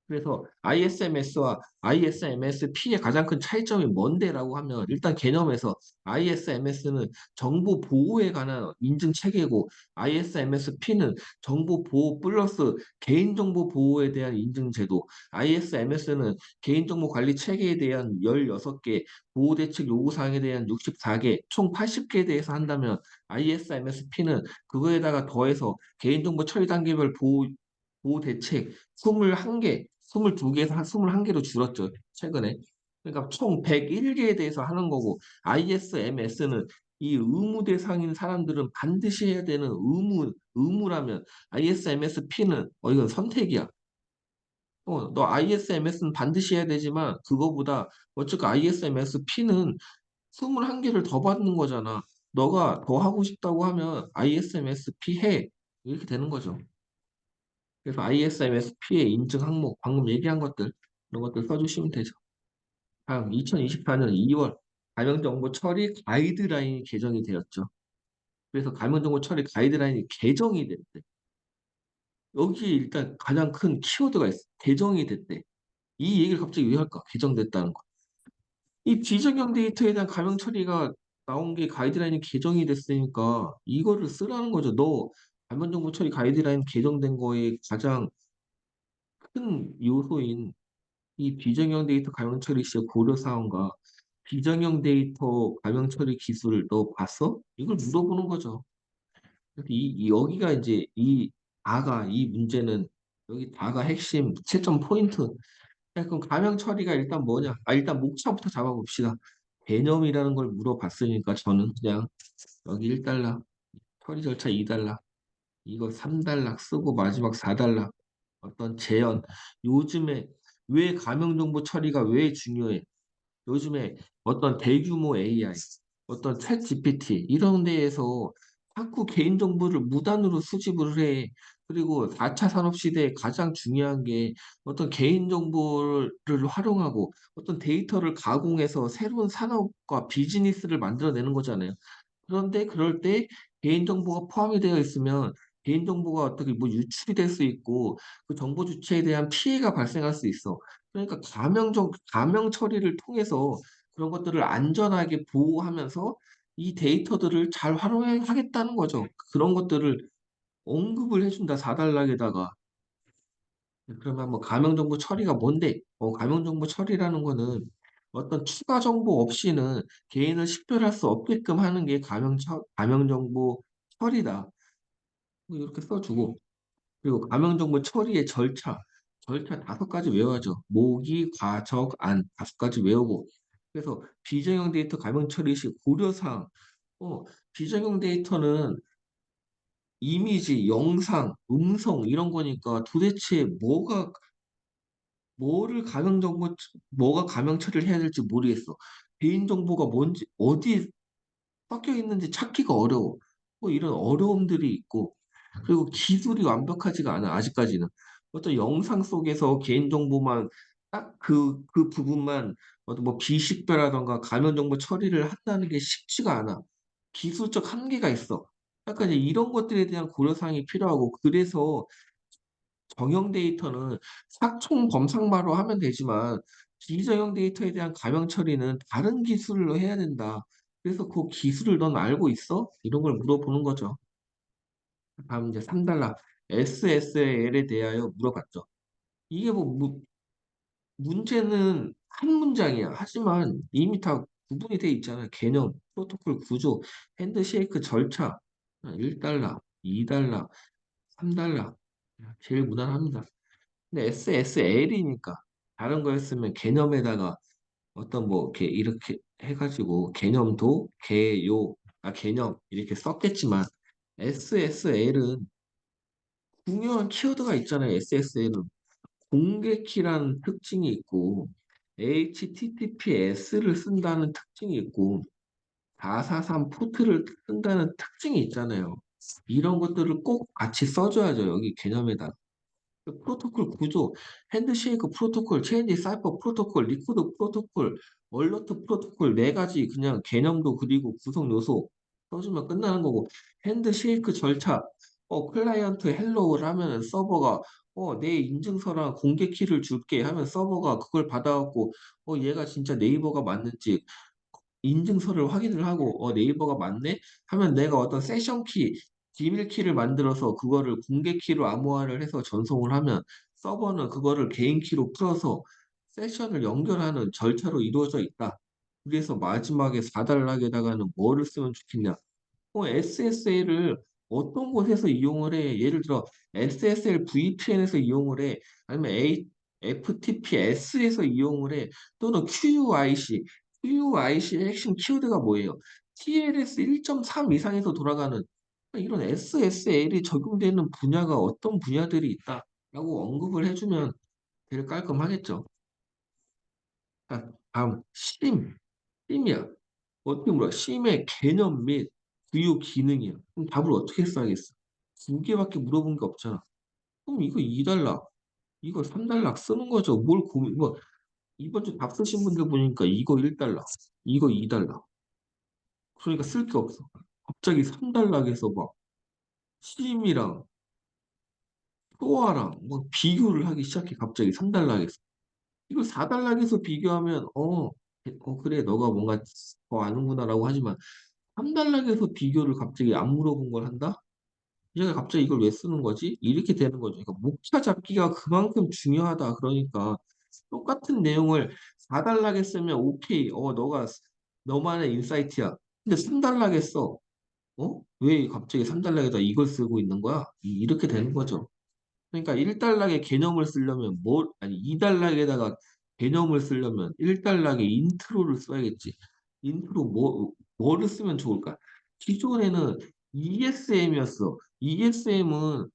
S1: 그래서 ISMS와 ISMS-P의 가장 큰 차이점이 뭔데라고 하면 일단 개념에서 ISMS는 정보 보호에 관한 인증 체계고 ISMS-P는 정보 보호 플러스 개인정보 보호에 대한 인증 제도. ISMS는 개인정보 관리 체계에 대한 16개, 보호 대책 요구 사항에 대한 64개, 총 80개에 대해서 한다면 ISMS-P는 그거에다가 더해서 개인정보 처리 단계별 보호 대책 21개, 22개에서 한 21개로 줄었죠. 최근에. 그러니까 총 101개에 대해서 하는 거고 ISMS는 이 의무 대상인 사람들은 반드시 해야 되는 의무라면 ISMS-P는 이건 선택이야. 너 ISMS는 반드시 해야 되지만 그거보다 어쨌든 ISMS-P는 21개를 더 받는 거잖아. 너가 더 하고 싶다고 하면 ISMS-P 해. 이렇게 되는 거죠. 그래서 ISMS-P의 인증 항목, 방금 얘기한 것들, 이런 것들 써주시면 되죠. 다음, 2024년 2월, 가명정보 처리 가이드라인이 개정이 되었죠. 그래서 가명정보 처리 가이드라인이 개정이 됐대. 여기 일단 가장 큰 키워드가 있어. 개정이 됐대. 이 얘기를 갑자기 왜 할까? 개정됐다는 거. 이 비정형 데이터에 대한 가명 처리가 나온 게 가이드라인이 개정이 됐으니까 이거를 쓰라는 거죠. 너 가명정보 처리 가이드라인 개정된 거에 가장 큰 요소인 이 비정형 데이터 가명 처리 시의 고려 사항과 비정형 데이터 가명 처리 기술을 너 봤어? 이걸 물어보는 거죠. 그래서 여기가 이제 이 문제는 여기 다가 핵심 채점 포인트. 자, 그럼 가명 처리가 일단 뭐냐? 일단 목차부터 잡아봅시다. 개념이라는 걸 물어봤으니까 저는 그냥 여기 1달러, 처리 절차 2달러, 이거 3달러 쓰고 마지막 4달러. 어떤 재현. 요즘에 왜 가명정보 처리가 왜 중요해? 요즘에 어떤 대규모 AI, 어떤 챗 GPT 이런 데에서 자꾸 개인정보를 무단으로 수집을 해. 그리고 4차 산업시대에 가장 중요한 게 어떤 개인정보를 활용하고 어떤 데이터를 가공해서 새로운 산업과 비즈니스를 만들어내는 거잖아요. 그런데 그럴 때 개인정보가 포함이 되어 있으면 개인정보가 어떻게 뭐 유출이 될 수 있고 그 정보 주체에 대한 피해가 발생할 수 있어. 그러니까 가명 처리를 통해서 그런 것들을 안전하게 보호하면서 이 데이터들을 잘 활용하겠다는 거죠. 그런 것들을 언급을 해준다, 4단락에다가. 그러면 뭐 가명정보 처리가 뭔데? 가명정보 처리라는 거는 어떤 추가 정보 없이는 개인을 식별할 수 없게끔 하는 게 가명정보 처리다. 뭐 이렇게 써주고. 그리고 가명정보 처리의 절차 5가지 외워야죠. 모기, 과적, 안 5가지 외우고. 그래서 비정형 데이터 가명 처리 시 고려사항. 비정형 데이터는 이미지, 영상, 음성 이런 거니까 도대체 뭐가 가명 처리를 해야 될지 모르겠어. 개인정보가 뭔지, 어디 섞여 있는지 찾기가 어려워. 뭐 이런 어려움들이 있고, 그리고 기술이 완벽하지가 않아, 아직까지는. 어떤 영상 속에서 개인정보만 딱 그 부분만 어떤 뭐 비식별화든가 감염 정보 처리를 한다는 게 쉽지가 않아. 기술적 한계가 있어. 약간 이제 이런 것들에 대한 고려 사항이 필요하고 그래서 정형 데이터는 삭총 범상마로 하면 되지만 비정형 데이터에 대한 감형 처리는 다른 기술로 해야 된다. 그래서 그 기술을 넌 알고 있어? 이런 걸 물어보는 거죠. 다음 이제 3달러 SSL에 대하여 물어봤죠. 이게 뭐 문제는 한 문장이야. 하지만 이미 다 구분이 돼 있잖아. 개념, 프로토콜 구조, 핸드쉐이크 절차. 1달러, 2달러, 3달러. 제일 무난합니다. 근데 SSL이니까 다른 거였으면 개념에다가 어떤 뭐 이렇게 해가지고 개념도 개요 개념 이렇게 썼겠지만 SSL은 중요한 키워드가 있잖아요. SSL은 공개키라는 특징이 있고 HTTPS를 쓴다는 특징이 있고 443 포트를 쓴다는 특징이 있잖아요. 이런 것들을 꼭 같이 써줘야죠. 여기 개념에다. 프로토콜 구조, 핸드쉐이크 프로토콜, 체인지 사이퍼 프로토콜, 리코더 프로토콜, 얼러트 프로토콜 네 가지 그냥 개념도 그리고 구성 요소 써주면 끝나는 거고 핸드쉐이크 절차, 클라이언트 헬로우를 하면 서버가 내 인증서랑 공개 키를 줄게 하면 서버가 그걸 받아갖고 얘가 진짜 네이버가 맞는지 인증서를 확인을 하고 네이버가 맞네 하면 내가 어떤 세션 키, 비밀 키를 만들어서 그거를 공개 키로 암호화를 해서 전송을 하면 서버는 그거를 개인 키로 풀어서 세션을 연결하는 절차로 이루어져 있다. 그래서 마지막에 4단락에다가는 뭐를 쓰면 좋겠냐? SSL을 어떤 곳에서 이용을 해? 예를 들어 SSL VPN에서 이용을 해? 아니면 FTPS에서 이용을 해? 또는 QUIC, QUIC의 핵심 키워드가 뭐예요? TLS 1.3 이상에서 돌아가는 이런 SSL이 적용되는 분야가 어떤 분야들이 있다라고 언급을 해주면 되게 깔끔하겠죠. 자, 다음 심이야. 어떻게 물어? 심의 개념 및 주요 기능이야. 그럼 답을 어떻게 써야겠어? 두 개밖에 물어본 게 없잖아. 그럼 이거 2달락, 이거 3달락 쓰는 거죠. 뭘 고민, 뭐, 이번 주 답 쓰신 분들 보니까 이거 1달락, 이거 2달락. 그러니까 쓸 게 없어. 갑자기 3달락에서 막, 심이랑 또아랑 막 비교를 하기 시작해. 갑자기 3달락에서. 이걸 4달락에서 비교하면, 그래, 너가 뭔가 더 아는구나라고 하지만, 3단락에서 비교를 갑자기 안 물어본 걸 한다? 얘가 갑자기 이걸 왜 쓰는 거지? 이렇게 되는 거죠. 그러니까 목차 잡기가 그만큼 중요하다. 그러니까 똑같은 내용을 4단락에 쓰면 오케이. 너만의 인사이트야. 근데 3단락에 써. 왜 갑자기 3단락에다 이걸 쓰고 있는 거야? 이렇게 되는 거죠. 그러니까 1단락에 개념을 쓰려면 아니 2단락에다가 개념을 쓰려면 1단락에 인트로를 써야겠지. 인트로 뭐를 쓰면 좋을까? 기존에는 ESM이었어. ESM은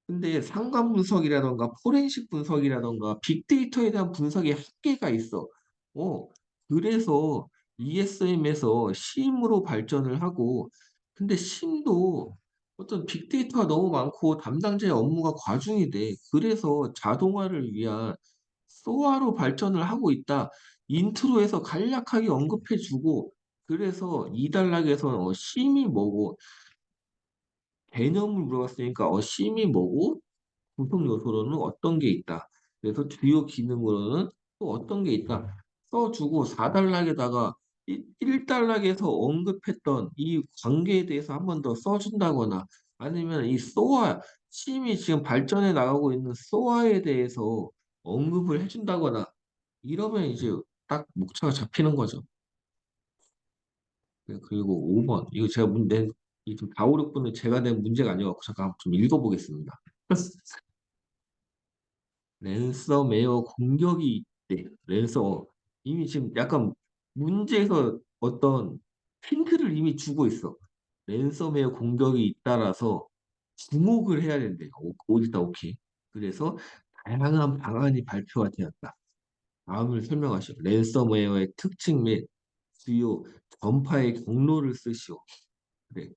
S1: 근데 상관 분석이라던가 포렌식 분석이라던가 빅데이터에 대한 분석에 한계가 있어. 어, 그래서 ESM에서 심으로 발전을 하고, 근데 심도 어떤 빅데이터가 너무 많고 담당자의 업무가 과중이 돼. 그래서 자동화를 위한 소화로 발전을 하고 있다. 인트로에서 간략하게 언급해주고, 그래서 이단락에서 심이 뭐고, 개념을 물어봤으니까 심이 뭐고, 구성 요소로는 어떤 게 있다. 그래서 주요 기능으로는 또 어떤 게 있다. 써주고 4단락에다가 1단락에서 언급했던 이 관계에 대해서 한 번 더 써준다거나 아니면 이 소아, 심이 지금 발전해 나가고 있는 소아에 대해서 언급을 해준다거나 이러면 이제 딱 목차가 잡히는 거죠. 그리고 5번. 이거 제가 이좀 4, 5, 6번은 제가 낸 문제가 아니어서 잠깐 좀 읽어보겠습니다. 랜섬웨어 공격이 있대. 이미 지금 약간 문제에서 어떤 힌트를 이미 주고 있어. 랜섬웨어 공격이 잇따라서 주목을 해야 된대. 일단 오케이. 그래서 다양한 방안이 발표가 되었다. 다음을 설명하시오. 랜섬웨어의 특징 및 주요 전파의 경로를 쓰시오. 그래.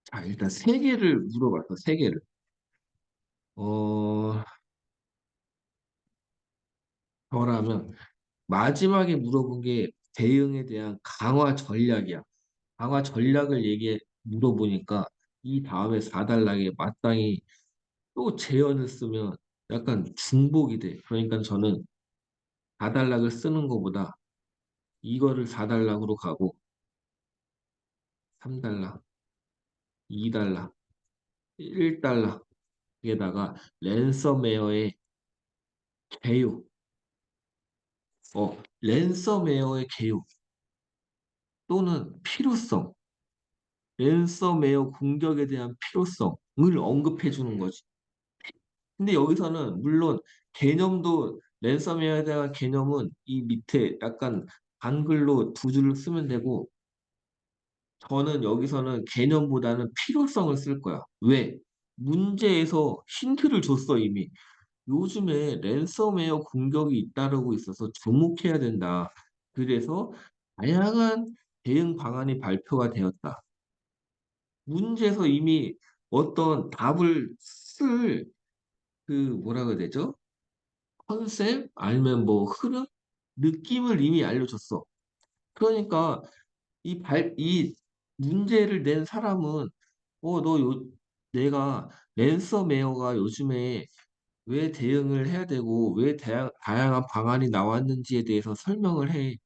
S1: 자, 일단 세 개를 물어봤어. 세 개를. 어, 저라면 마지막에 물어본 게 대응에 대한 강화 전략이야. 강화 전략을 물어보니까 이 다음에 4단락에 마땅히 또 재현을 쓰면 약간 중복이 돼. 그러니까 저는 4단락을 쓰는 것보다 이거를 4단락으로 가고 3단락, 2단락, 1단락에다가 랜섬웨어의 개요, 랜섬웨어의 개요 또는 필요성, 랜섬웨어 공격에 대한 필요성을 언급해 주는 거지. 근데 여기서는 물론 개념도 랜섬웨어에 대한 개념은 이 밑에 약간 한글로 두 줄을 쓰면 되고 저는 여기서는 개념보다는 필요성을 쓸 거야. 왜? 문제에서 힌트를 줬어, 이미. 요즘에 랜섬웨어 공격이 잇따르고 있어서 주목해야 된다. 그래서 다양한 대응 방안이 발표가 되었다. 문제에서 이미 어떤 답을 쓸 그 뭐라 그래야 되죠? 컨셉 아니면 뭐 흐름 느낌을 이미 알려줬어. 그러니까 이 문제를 낸 사람은 내가 랜섬웨어가 요즘에 왜 대응을 해야 되고 왜 다양한 방안이 나왔는지에 대해서 설명을 해.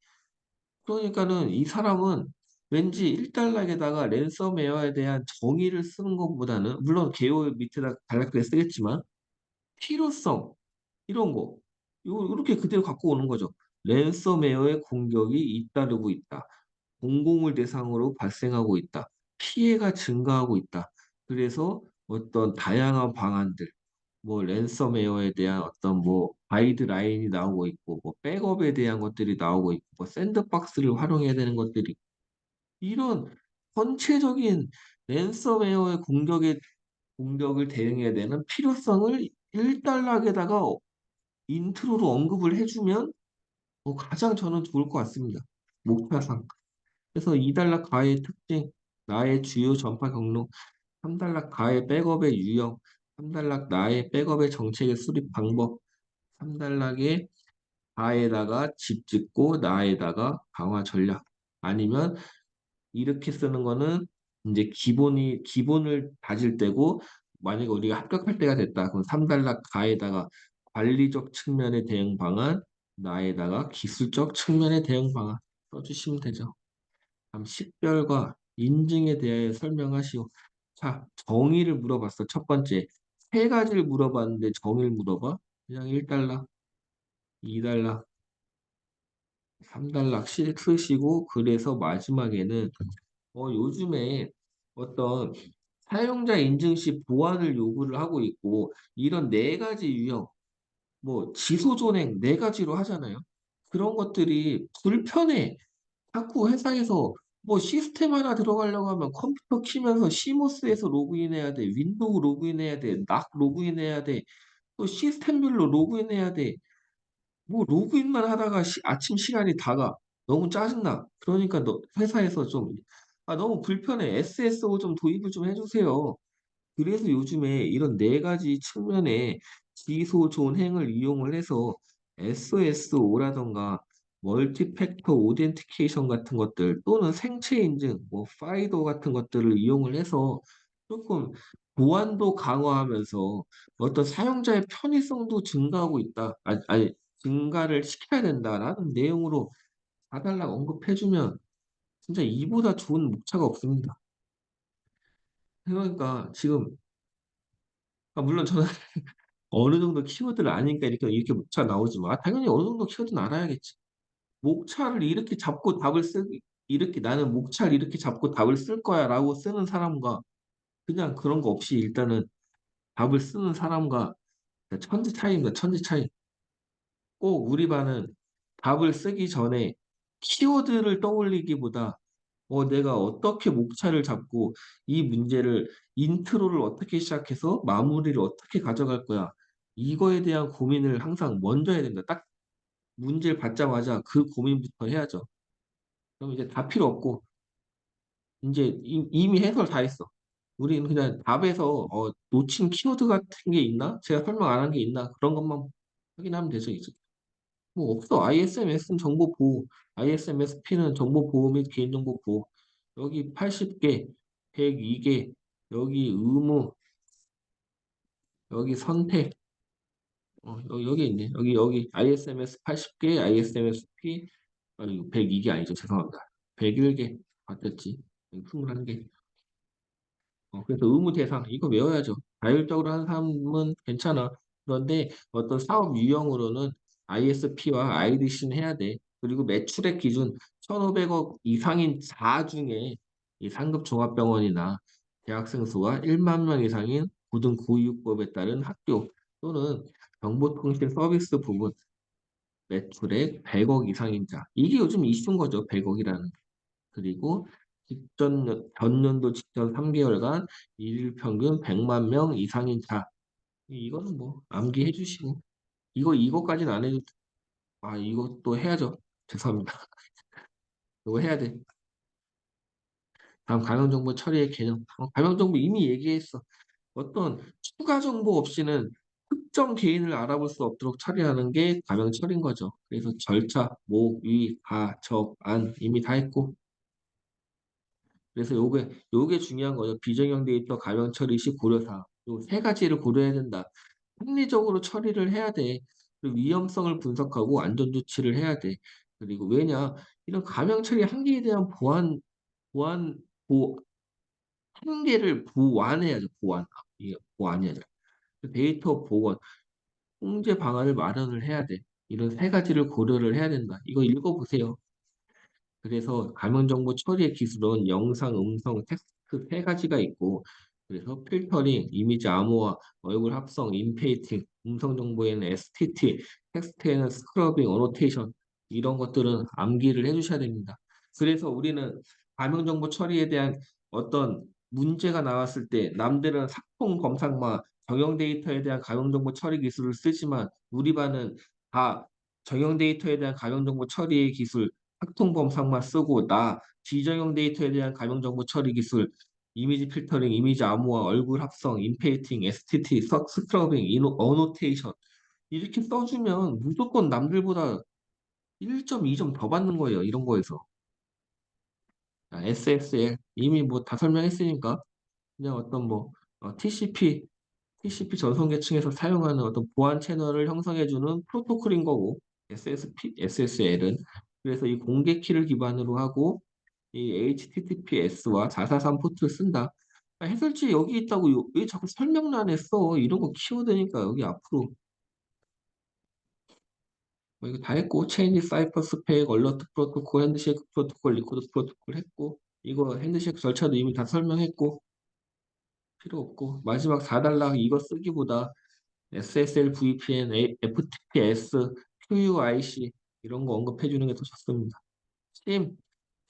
S1: 그러니까는 이 사람은 왠지 1단락에다가 랜섬웨어에 대한 정의를 쓰는 것보다는 물론 개요 밑에다 단락들에 쓰겠지만 필요성 이런 거 이렇게 그대로 갖고 오는 거죠. 랜섬웨어의 공격이 잇따르고 있다. 공공을 대상으로 발생하고 있다. 피해가 증가하고 있다. 그래서 어떤 다양한 방안들, 뭐 랜섬웨어에 대한 어떤 뭐 가이드라인이 나오고 있고, 뭐 백업에 대한 것들이 나오고 있고, 뭐 샌드박스를 활용해야 되는 것들이 이런 전체적인 랜섬웨어의 공격을 대응해야 되는 필요성을 1단락에다가 인트로로 언급을 해주면 가장 저는 좋을 것 같습니다. 목차상. 그래서 2단락 가의 특징, 나의 주요 전파 경로, 3단락 가의 백업의 유형, 3단락 나의 백업의 정책의 수립 방법, 3단락의 가에다가 집 짓고 나에다가 강화 전략. 아니면 이렇게 쓰는 거는 이제 기본을 다질 때고 만약에 우리가 합격할 때가 됐다. 그럼 3단락 가에다가 관리적 측면의 대응 방안, 나에다가 기술적 측면의 대응 방안 써주시면 되죠. 다음 식별과 인증에 대하여 설명하시오. 자, 정의를 물어봤어. 첫 번째. 세 가지를 물어봤는데 정의를 물어봐. 그냥 1달러, 2달러, 3달러씩 쓰시고 그래서 마지막에는 요즘에 어떤 사용자 인증 시 보안을 요구를 하고 있고 이런 네 가지 유형, 뭐 지소존행 네 가지로 하잖아요. 그런 것들이 불편해. 자꾸 회사에서 뭐 시스템 하나 들어가려고 하면 컴퓨터 키면서 시모스에서 로그인해야 돼. 윈도우 로그인해야 돼. 낙 로그인해야 돼. 또 시스템별로 로그인해야 돼. 뭐 로그인만 하다가 아침 시간이 다가. 너무 짜증나. 그러니까 너 회사에서 좀 너무 불편해. SSO 좀 도입을 좀 해주세요. 그래서 요즘에 이런 네 가지 측면의 지소 존행을 이용을 해서 SOSO라던가 멀티팩터 오덴티케이션 같은 것들 또는 생체 인증, 뭐 파이도 같은 것들을 이용을 해서 조금 보안도 강화하면서 어떤 사용자의 편의성도 증가하고 있다. 증가를 시켜야 된다라는 내용으로 4달락 언급해주면 진짜 이보다 좋은 목차가 없습니다. 그러니까 지금 물론 저는 어느 정도 키워드를 아니까 이렇게 목차 나오지만 당연히 어느 정도 키워드는 알아야겠지. 목차를 이렇게 잡고 이렇게 나는 목차를 이렇게 잡고 답을 쓸 거야라고 쓰는 사람과 그냥 그런 거 없이 일단은 답을 쓰는 사람과 천지 차이입니다. 천지 차이. 꼭 우리 반은 답을 쓰기 전에 키워드를 떠올리기보다 내가 어떻게 목차를 잡고 이 문제를 인트로를 어떻게 시작해서 마무리를 어떻게 가져갈 거야. 이거에 대한 고민을 항상 먼저 해야 된다. 딱 문제를 받자마자 그 고민부터 해야죠. 그럼 이제 다 필요 없고 이제 이미 해설 다 했어. 우리는 그냥 답에서 놓친 키워드 같은 게 있나? 제가 설명 안 한 게 있나? 그런 것만 확인하면 되죠, 이제. 뭐 없어. ISMS는 정보 보호, ISMSP는 정보 보호 및 개인정보 보호. 여기 80개, 102개, 여기 의무, 여기 선택, 여기 있네. 여기 ISMS 80개, ISMSP, 아니, 102개 아니죠. 죄송합니다. 101개 바뀌었지. 21개. 그래서 의무 대상, 이거 외워야죠. 자율적으로 하는 사람은 괜찮아. 그런데 어떤 사업 유형으로는 ISP와 IDC는 해야 돼. 그리고 매출액 기준 1,500억 이상인 자 중에 이 상급 종합병원이나 대학생 수가 1만 명 이상인 고등교육법에 따른 학교 또는 정보통신 서비스 부문 매출액 100억 이상인 자. 이게 요즘 이슈인 거죠. 100억이라는. 그리고 전년도 직전 3개월간 일일 평균 100만 명 이상인 자. 이거는 뭐 암기해 주시고 이거까지는 안 해도 이것도 해야죠. 죄송합니다. 이거 해야 돼. 다음 가명정보 처리의 개념. 가명정보 이미 얘기했어. 어떤 추가 정보 없이는 특정 개인을 알아볼 수 없도록 처리하는 게 가명 처리인 거죠. 그래서 절차, 목, 위, 가, 적, 안 이미 다 했고 그래서 요게 중요한 거죠. 비정형 데이터 가명 처리 시 고려사항. 요 세 가지를 고려해야 된다. 합리적으로 처리를 해야 돼. 그리고 위험성을 분석하고 안전 조치를 해야 돼. 그리고 왜냐? 이런 가명 처리 한계에 대한 보완, 보, 한계를 보완해야죠. 보완. 이게 보완이 아니라. 데이터 보건, 통제 방안을 마련을 해야 돼. 이런 세 가지를 고려를 해야 된다. 이거 읽어보세요. 그래서 가명정보 처리의 기술은 영상, 음성, 텍스트 세 가지가 있고, 그래서 필터링, 이미지 암호화, 얼굴 합성, 인페이팅, 음성 정보에는 STT, 텍스트에는 스크러빙, 어노테이션 이런 것들은 암기를 해주셔야 됩니다. 그래서 우리는 가명정보 처리에 대한 어떤 문제가 나왔을 때 남들은 삭통 검색마, 정형 데이터에 대한 가명정보 처리 기술을 쓰지만 우리 반은 다 정형 데이터에 대한 가명정보 처리 기술 학통검색만 쓰고 나 비정형 데이터에 대한 가명정보 처리 기술, 이미지 필터링, 이미지 암호화, 얼굴 합성, 인페이팅, STT, 스크러빙, 어노테이션 이렇게 써주면 무조건 남들보다 1.2점 더 받는 거예요. 이런 거에서. SSL 이미 뭐 다 설명했으니까 그냥 어떤 뭐 TCP 전송 계층에서 사용하는 어떤 보안 채널을 형성해주는 프로토콜인 거고 SSL은 그래서 이 공개 키를 기반으로 하고 이 HTTPS와 443 포트를 쓴다. 해설지 여기 있다고 왜 자꾸 설명란에 써? 이런 거 키워드니까 여기 앞으로 뭐 이거 다 했고 체인지 사이퍼 스펙 얼러트 프로토콜 핸드쉐이크 프로토콜 리코더 프로토콜 했고 이거 핸드쉐이크 절차도 이미 다 설명했고 필요 없고 마지막 4달러 이거 쓰기보다 SSL, VPN, FTPS, QUIC 이런 거 언급해 주는 게 더 좋습니다. 심,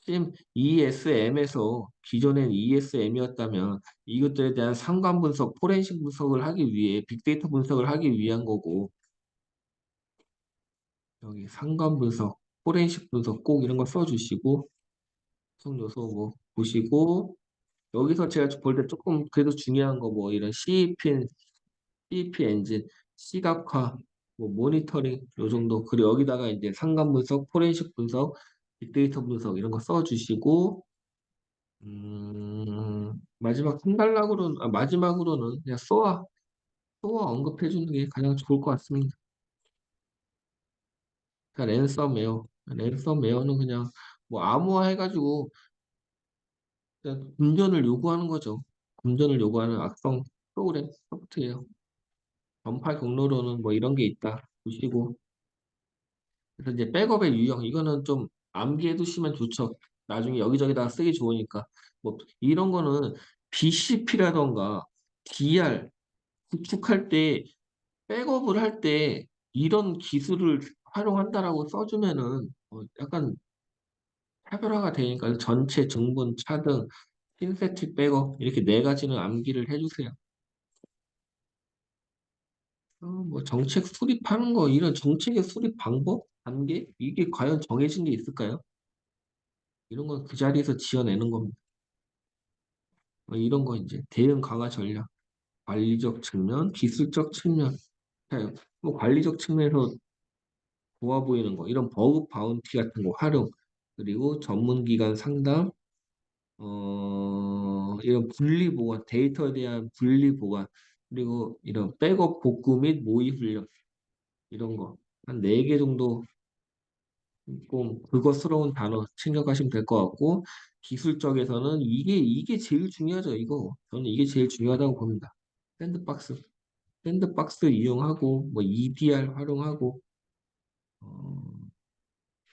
S1: 심 ESM에서 기존엔 ESM이었다면 이것들에 대한 상관 분석, 포렌식 분석을 하기 위해 빅데이터 분석을 하기 위한 거고 여기 상관 분석, 포렌식 분석 꼭 이런 거 써주시고 성 요소 뭐 보시고 여기서 제가 볼 때 조금 그래도 중요한 거 뭐 이런 CEP 엔진, 시각화, 뭐 모니터링 요 정도. 그리고 여기다가 이제 상관 분석, 포렌식 분석, 빅데이터 분석 이런 거 써주시고 마지막으로는 그냥 소아 언급해 주는 게 가장 좋을 것 같습니다. 그러니까 랜섬웨어는 그냥 뭐 암호화 해가지고 그냥 금전을 요구하는 거죠. 금전을 요구하는 악성 프로그램 소프트웨어. 전파 경로로는 뭐 이런 게 있다 보시고 그래서 이제 백업의 유형 이거는 좀 암기해 두시면 좋죠. 나중에 여기저기다가 쓰기 좋으니까 뭐 이런 거는 BCP라던가 DR 구축할 때 백업을 할 때 이런 기술을 활용한다라고 써주면은 약간 차별화가 되니까 전체 증분 차등 핀세트 백업 이렇게 네 가지는 암기를 해주세요. 뭐 정책 수립하는 거 이런 정책의 수립 방법 단계 이게 과연 정해진 게 있을까요? 이런 건 그 자리에서 지어내는 겁니다. 이런 거 이제 대응 강화 전략, 관리적 측면, 기술적 측면. 자, 뭐 관리적 측면에서 좋아 보이는 거, 이런 버그 바운티 같은 거 활용, 그리고 전문기관 상담, 이런 분리 보관, 데이터에 대한 분리 보관, 그리고 이런 백업 복구 및 모의 훈련, 이런 거. 한 4개 정도 좀 그것스러운 단어 챙겨가시면 될 것 같고, 기술적에서는 이게 제일 중요하죠, 이거. 저는 이게 제일 중요하다고 봅니다. 샌드박스. 샌드박스 이용하고, 뭐 EDR 활용하고, 어,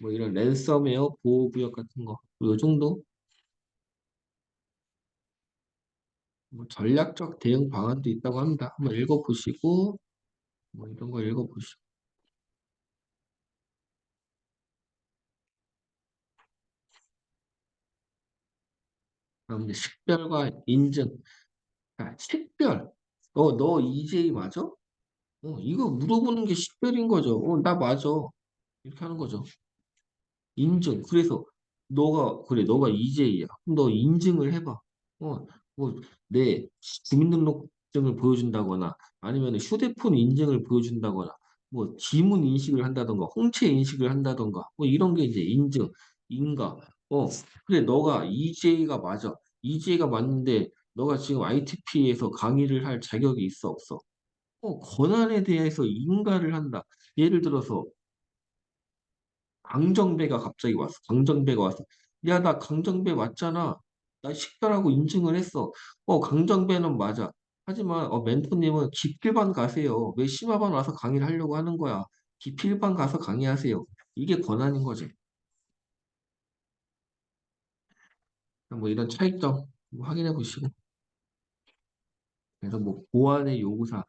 S1: 뭐 이런 랜섬웨어 보호구역 같은 거. 요 정도? 뭐 전략적 대응 방안도 있다고 합니다. 한번 읽어보시고, 뭐 이런 거 읽어보시고. 그럼 이제 식별과 인증. 아, 식별. 너 EJ 맞아? 이거 물어보는 게 식별인 거죠. 나 맞아. 이렇게 하는 거죠. 인증. 그래서 그래, 너가 EJ야. 그럼 너 인증을 해봐. 뭐, 내 주민등록증을 보여준다거나, 아니면 휴대폰 인증을 보여준다거나, 뭐, 지문 인식을 한다던가, 홍채 인식을 한다던가, 뭐, 이런 게 이제 인증, 인가. 그래, 너가 EJ가 맞아. EJ가 맞는데, 너가 지금 ITP에서 강의를 할 자격이 있어, 없어? 권한에 대해서 인가를 한다. 예를 들어서, 강정배가 갑자기 왔어. 강정배가 왔어. 야, 나 강정배 맞잖아. 나 식별하고 인증을 했어. 강정배는 맞아. 하지만 멘토님은 기필반 가세요. 왜 심화반 와서 강의를 하려고 하는 거야? 기필반 가서 강의하세요. 이게 권한인 거지. 뭐 이런 차이점 뭐 확인해 보시고. 그래서 뭐 보안의 요구사.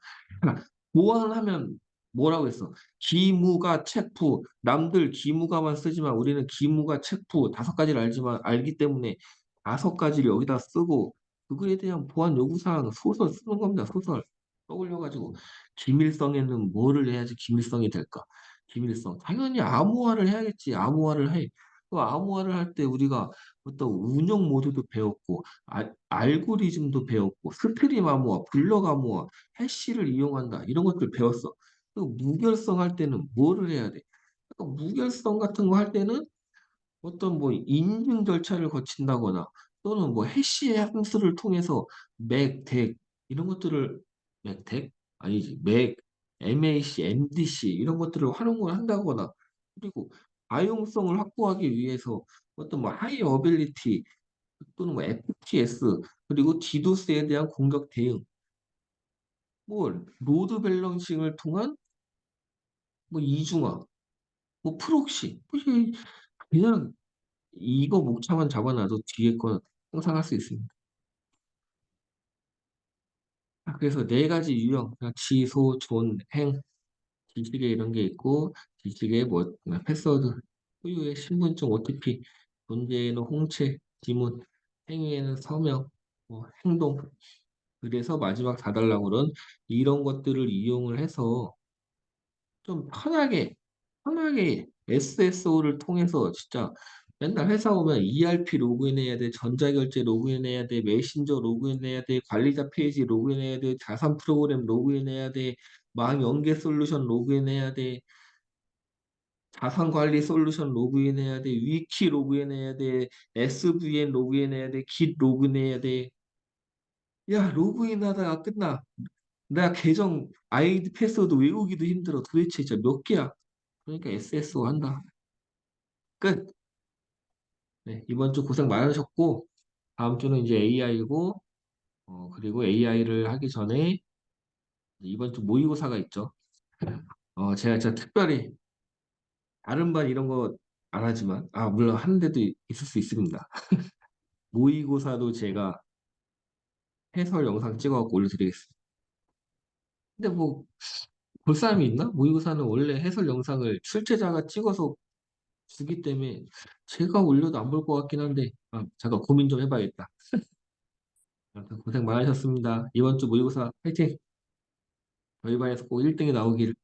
S1: 보안하면 뭐라고 했어? 기무가 체프. 남들 기무가만 쓰지만 우리는 기무가 체프 5가지를 알기 때문에 5가지를 여기다 쓰고 그거에 대한 보안 요구사항 소설 쓰는 겁니다. 소설 떠올려가지고 기밀성에는 뭐를 해야지 기밀성이 될까? 기밀성. 당연히 암호화를 해야겠지. 암호화를 해. 그 암호화를 할 때 우리가 어떤 운영 모드도 배웠고 알고리즘도 배웠고 스트림 암호화, 블럭 암호화, 해시를 이용한다 이런 것들 배웠어. 그 무결성 할 때는 뭐를 해야 돼? 그러니까 무결성 같은 거 할 때는 어떤 뭐 인증 절차를 거친다거나 또는 뭐 해시 함수를 통해서 맥, 덱 이런 것들을 맥, 덱? 아니지 맥, MAC, MDC 이런 것들을 활용을 한다거나 그리고 가용성을 확보하기 위해서 어떤 뭐 하이 어빌리티 또는 뭐 FPS 그리고 디도스에 대한 공격 대응 뭐 로드 밸런싱을 통한 뭐 이중화 뭐 프록시 뭐 그냥 이거 목차만 잡아놔도 뒤에 거 상상할 수 있습니다. 그래서 4가지 유형 그냥 지소, 존, 행 지식에 이런 게 있고 지식에 뭐 패스워드 소유의 신분증 OTP 존재에는 홍채 지문 행위에는 서명 뭐 행동 그래서 마지막 4달랑으로는 이런 것들을 이용을 해서 좀 편하게 SSO를 통해서 진짜 맨날 회사 오면 ERP 로그인해야 돼, 전자결제 로그인해야 돼, 메신저 로그인해야 돼, 관리자 페이지 로그인해야 돼, 자산 프로그램 로그인해야 돼, 망 연계 솔루션 로그인해야 돼, 자산 관리 솔루션 로그인해야 돼, 위키 로그인해야 돼, SVN 로그인해야 돼, 깃 로그인해야 돼. 야, 로그인하다가 끝나. 내가 계정 아이디 패스워드 외우기도 힘들어. 도대체 진짜 몇 개야? 그러니까 SSO 한다. 끝. 네, 이번 주 고생 많으셨고 다음 주는 이제 AI고 그리고 AI를 하기 전에 이번 주 모의고사가 있죠. 제가 진짜 특별히 다른 반 이런 거 안 하지만 물론 하는 데도 있을 수 있습니다. 모의고사도 제가 해설 영상 찍어갖고 올려드리겠습니다. 근데 뭐 볼 사람이 있나? 모의고사는 원래 해설 영상을 출제자가 찍어서 주기 때문에 제가 올려도 안 볼 것 같긴 한데 잠깐 고민 좀 해봐야겠다. 아무튼 고생 많으셨습니다. 이번 주 모의고사 화이팅! 저희 반에서 꼭 1등이 나오길